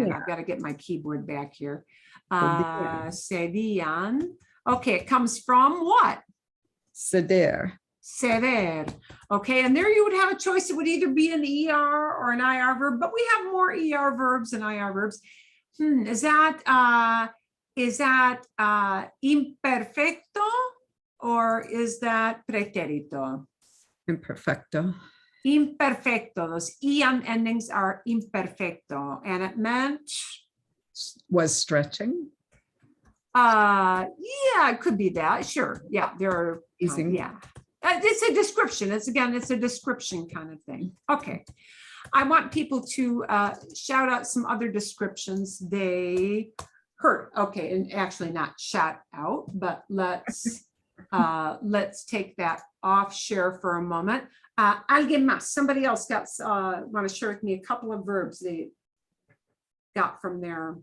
[SPEAKER 1] Yeah. I've got to get my keyboard back here. Cedían. Okay, it comes from what?
[SPEAKER 6] Ceder.
[SPEAKER 1] Ceder. Okay, and there you would have a choice. It would either be an ER or an IR verb, but we have more ER verbs than IR verbs. Is that imperfecto or is that pretérito?
[SPEAKER 6] Imperfecto.
[SPEAKER 1] Imperfecto. Those EM endings are imperfecto, and it meant
[SPEAKER 6] Was stretching.
[SPEAKER 1] yeah, it could be that. Sure. Yeah, there are
[SPEAKER 6] Easing.
[SPEAKER 1] yeah. It's a description. It's a description kind of thing. Okay. I want people to shout out some other descriptions they heard. Okay, and actually not shout out, but let's take that off share for a moment. Alguien más, somebody else got want to share with me a couple of verbs they got from their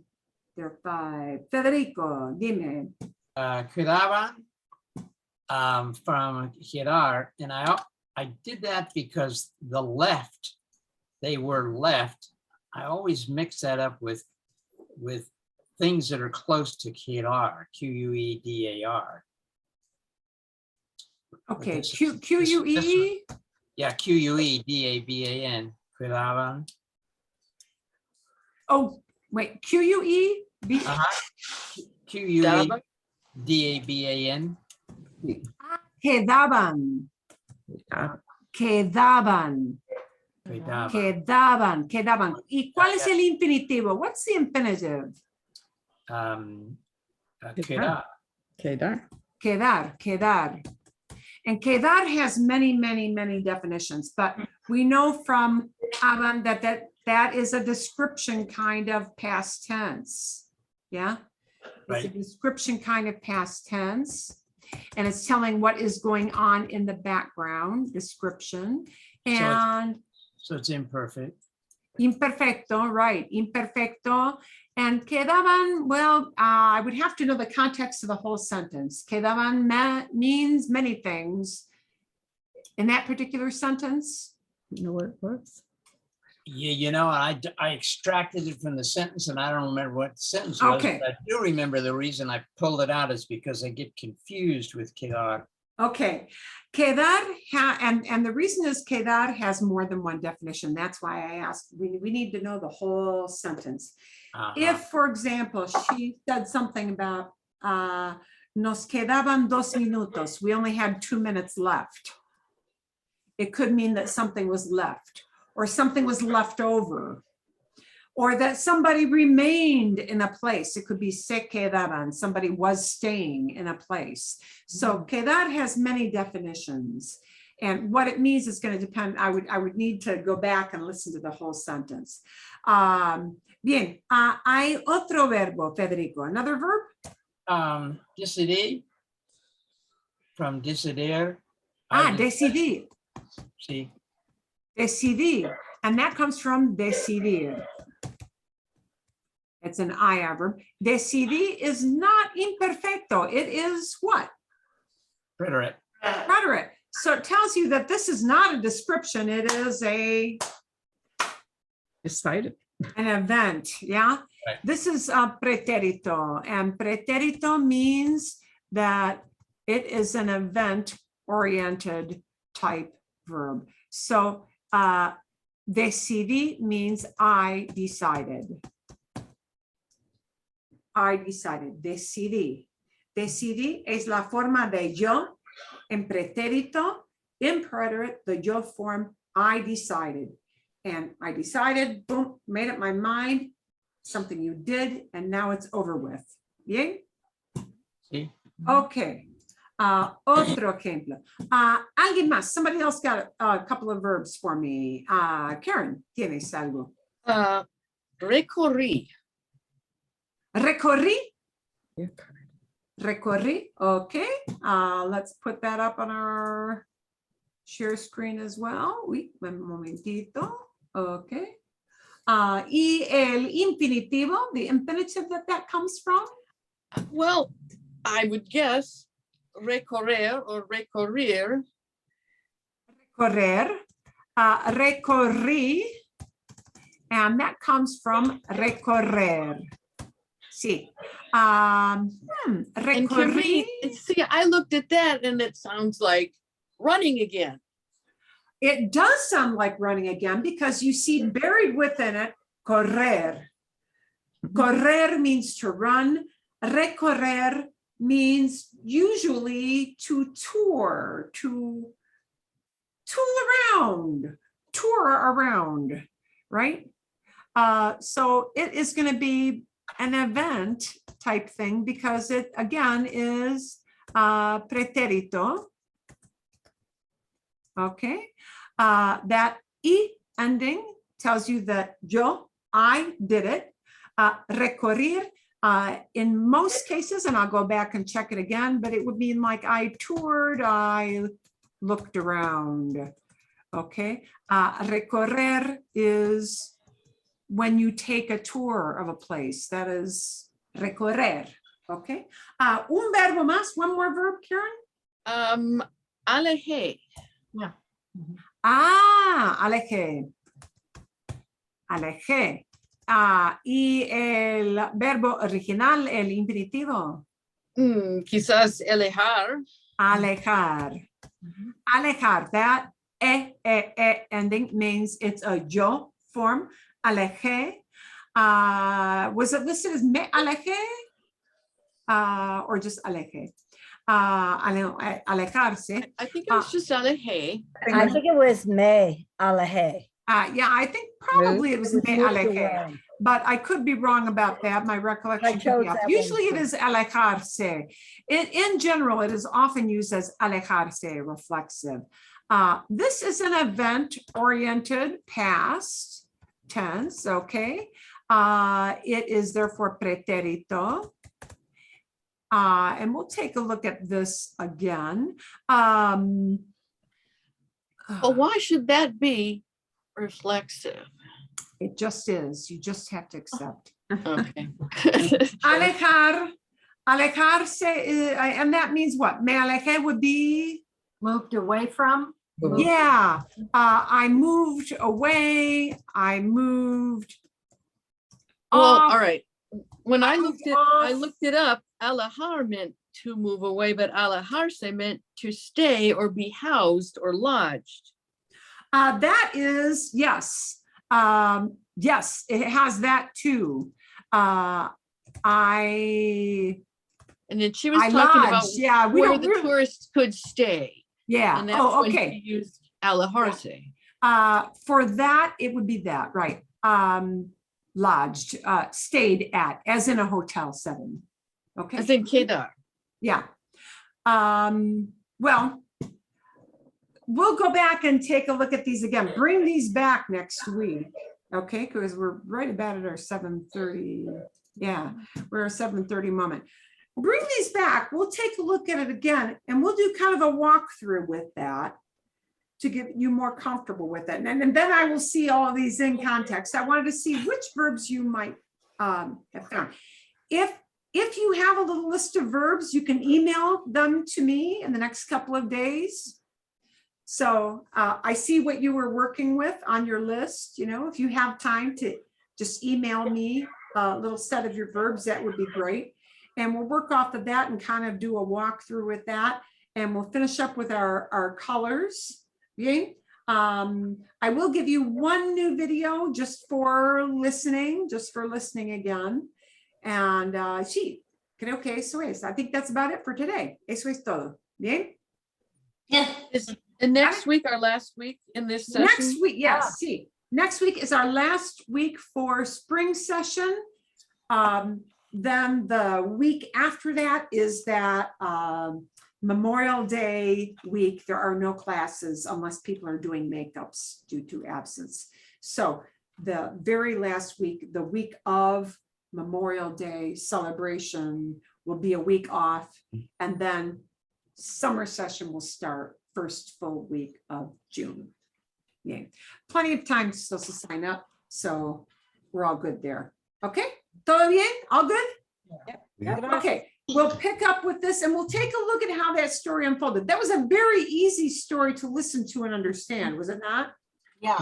[SPEAKER 1] five. Federico, dime.
[SPEAKER 7] Quedaban from girar, and I did that because the left, they were left. I always mix that up with things that are close to girar, Q-U-E-D-A-R.
[SPEAKER 1] Okay,
[SPEAKER 7] This-
[SPEAKER 1] Q-U-E.
[SPEAKER 7] Yeah, Q-U-E-D-A-B-A-N, quedaban.
[SPEAKER 1] Oh, wait, Q-U-E?
[SPEAKER 7] Q-U-E-D-A-B-A-N.
[SPEAKER 1] Quedaban. Quedaban.
[SPEAKER 7] Quedaban.
[SPEAKER 1] Quedaban. ¿Y cuál es el infinitivo? What's the infinitive?
[SPEAKER 7] Quedar.
[SPEAKER 6] Quedar.
[SPEAKER 1] Quedar. And quedar has many, many, many definitions, but we know from Aban that is a description kind of past tense. Yeah. It's a
[SPEAKER 7] Right.
[SPEAKER 1] description kind of past tense. And it's telling what is going on in the background, description. And
[SPEAKER 7] So it's imperfect.
[SPEAKER 1] imperfecto, right, imperfecto. And quedaban, well, I would have to know the context of the whole sentence. Quedaban means many things. In that particular sentence,
[SPEAKER 6] You know what it was?
[SPEAKER 7] Yeah, you know, I extracted it from the sentence and I don't remember what the sentence was.
[SPEAKER 1] Okay.
[SPEAKER 7] But I do remember the reason I pulled it out is because I get confused with quedar.
[SPEAKER 1] okay. Quedar, and the reason is quedar has more than one definition. That's why I asked, we need to know the whole sentence. If, for example, she said something about nos quedaban 2 minutos, we only had 2 minutes left. It could mean that something was left, or something was left over, or that somebody remained in a place. It could be se quedaban, somebody was staying in a place. So quedar has many definitions. And what it means is going to depend. I would need to go back and listen to the whole sentence. Bien, hay otro verbo, Federico. Another verb?
[SPEAKER 7] Decidir. From decidir.
[SPEAKER 1] Decidir.
[SPEAKER 7] See,
[SPEAKER 1] Decidir. And that comes from decidir. It's an IR verb. Decidir is not imperfecto. It is what?
[SPEAKER 7] preterite.
[SPEAKER 1] Preterite. So it tells you that this is not a description. It is
[SPEAKER 6] Decided.
[SPEAKER 1] an event. Yeah.
[SPEAKER 7] Right.
[SPEAKER 1] This is a pretérito, and pretérito means that it is an event oriented type verb. So decidí means I decided. I decided. Decidí. Decidí es la forma de yo en pretérito. In preterite, the yo form I decided. And I decided, boom, made up my mind, something you did, and now it's over with. Bien?
[SPEAKER 7] See,
[SPEAKER 1] Okay. Otro ejemplo. Alguien más, somebody else got a couple of verbs for me. Karen, ¿tienes algo?
[SPEAKER 2] Recorrí.
[SPEAKER 1] Recorrí.
[SPEAKER 6] Yeah.
[SPEAKER 1] Recorrí. Okay. Let's put that up on our share screen as well. Uy, un momentito. Okay. Y el infinitivo, the infinitive that comes from?
[SPEAKER 2] Well, I would guess recorrer or recorrer.
[SPEAKER 1] Correr. Recorrí. And that comes from recorrer. Sí.
[SPEAKER 2] And can
[SPEAKER 1] Recorrí.
[SPEAKER 2] we see? I looked at that and it sounds like running again.
[SPEAKER 1] It does sound like running again because you see buried within it, correr. Correr means to run. Recorrer means usually to tour, to tour around, right? So it is going to be an event type thing because it again is pretérito. Okay, that I ending tells you that I did it. Recorrer, in most cases, and I'll go back and check it again, but it would mean like I toured, I looked around. Okay, recorrer is when you take a tour of a place. That is recorrer. Okay, un verbo más, one more verb, Karen.
[SPEAKER 2] Alejé.
[SPEAKER 1] Alejé. Alejé. Y el verbo original, el infinitivo.
[SPEAKER 2] Quizás alejar.
[SPEAKER 1] Alejar. Alejar. That ending means it's a yo form. Alejé. Was it listed as me alejé? Or just alejé? Alejarse.
[SPEAKER 2] I think it was just alejé.
[SPEAKER 3] I think it was me alejé.
[SPEAKER 1] Yeah, I think probably it was me
[SPEAKER 3] moved
[SPEAKER 1] alejé,
[SPEAKER 3] away.
[SPEAKER 1] but I could be wrong about that. My recollection could
[SPEAKER 3] chose
[SPEAKER 1] be off.
[SPEAKER 3] that one
[SPEAKER 1] Usually it
[SPEAKER 3] too.
[SPEAKER 1] is alejarse. In general, it is often used as alejarse, reflexive. This is an event-oriented past tense, okay? It is therefore pretérito. And we'll take a look at this again.
[SPEAKER 2] Well, why should that be reflexive?
[SPEAKER 1] It just is. You just have to accept.
[SPEAKER 2] Okay.
[SPEAKER 1] Alejarse, and that means what? Me alejé would be?
[SPEAKER 3] Moved away from.
[SPEAKER 1] Yeah. I moved away. I moved.
[SPEAKER 2] Well,
[SPEAKER 1] off.
[SPEAKER 2] all right. When I looked it up, alejar meant to move away, but alejarse meant to stay or be housed or lodged.
[SPEAKER 1] That is, yes. Yes, it has that too.
[SPEAKER 2] And then she was
[SPEAKER 1] I
[SPEAKER 2] talking about
[SPEAKER 1] lodged, yeah, we
[SPEAKER 2] where
[SPEAKER 1] don't
[SPEAKER 2] the
[SPEAKER 1] really-
[SPEAKER 2] tourists could stay.
[SPEAKER 1] Yeah.
[SPEAKER 2] And that's
[SPEAKER 1] Oh,
[SPEAKER 2] when
[SPEAKER 1] okay.
[SPEAKER 2] she used alejarse.
[SPEAKER 1] For that, it would be that, right? Lodged, stayed at, as in a hotel setting. Okay.
[SPEAKER 2] As in quedar.
[SPEAKER 1] Yeah. Well, we'll go back and take a look at these again. Bring these back next week. Okay, because we're right about at our 7:30. Yeah, we're at 7:30 moment. Bring these back. We'll take a look at it again and we'll do kind of a walkthrough with that to get you more comfortable with it. And then I will see all of these in context. I wanted to see which verbs you might have found. If you have a little list of verbs, you can email them to me in the next couple of days. So I see what you were working with on your list. You know, if you have time to just email me a little set of your verbs, that would be great. And we'll work off of that and kind of do a walkthrough with that. And we'll finish up with our colors. Okay. I will give you one new video just for listening again. And sí, creo que eso es. I think that's about it for today. Eso es todo. Bien?
[SPEAKER 9] Yeah.
[SPEAKER 2] And next week, our last week in this session?
[SPEAKER 1] Next week, yes, see. Next week is our last week for spring session. Then the week after that is that Memorial Day week. There are no classes unless people are doing makeups due to absence. So the very last week, the week of Memorial Day celebration will be a week off, and then summer session will start first full week of June. Yeah, plenty of time still to sign up, so we're all good there. Okay, todo bien? All good? Okay, we'll pick up with this and we'll take a look at how that story unfolded. That was a very easy story to listen to and understand, was it not?
[SPEAKER 3] Yeah.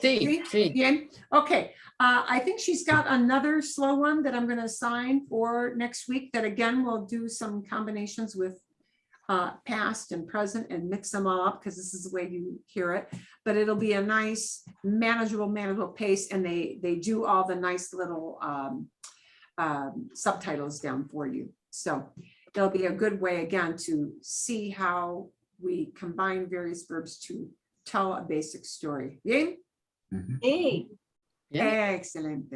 [SPEAKER 2] Sí, sí.
[SPEAKER 1] Bien. Okay, I think she's got another slow one that I'm going to assign for next week that again will do some combinations with past and present and mix them all up because this is the way you hear it. But it'll be a nice manageable pace, and they do all the nice little subtitles down for you. So it'll be a good way again to see how we combine various verbs to tell a basic story. Bien?
[SPEAKER 10] Mhm.
[SPEAKER 3] Sí.
[SPEAKER 2] Yeah.
[SPEAKER 1] Excelente.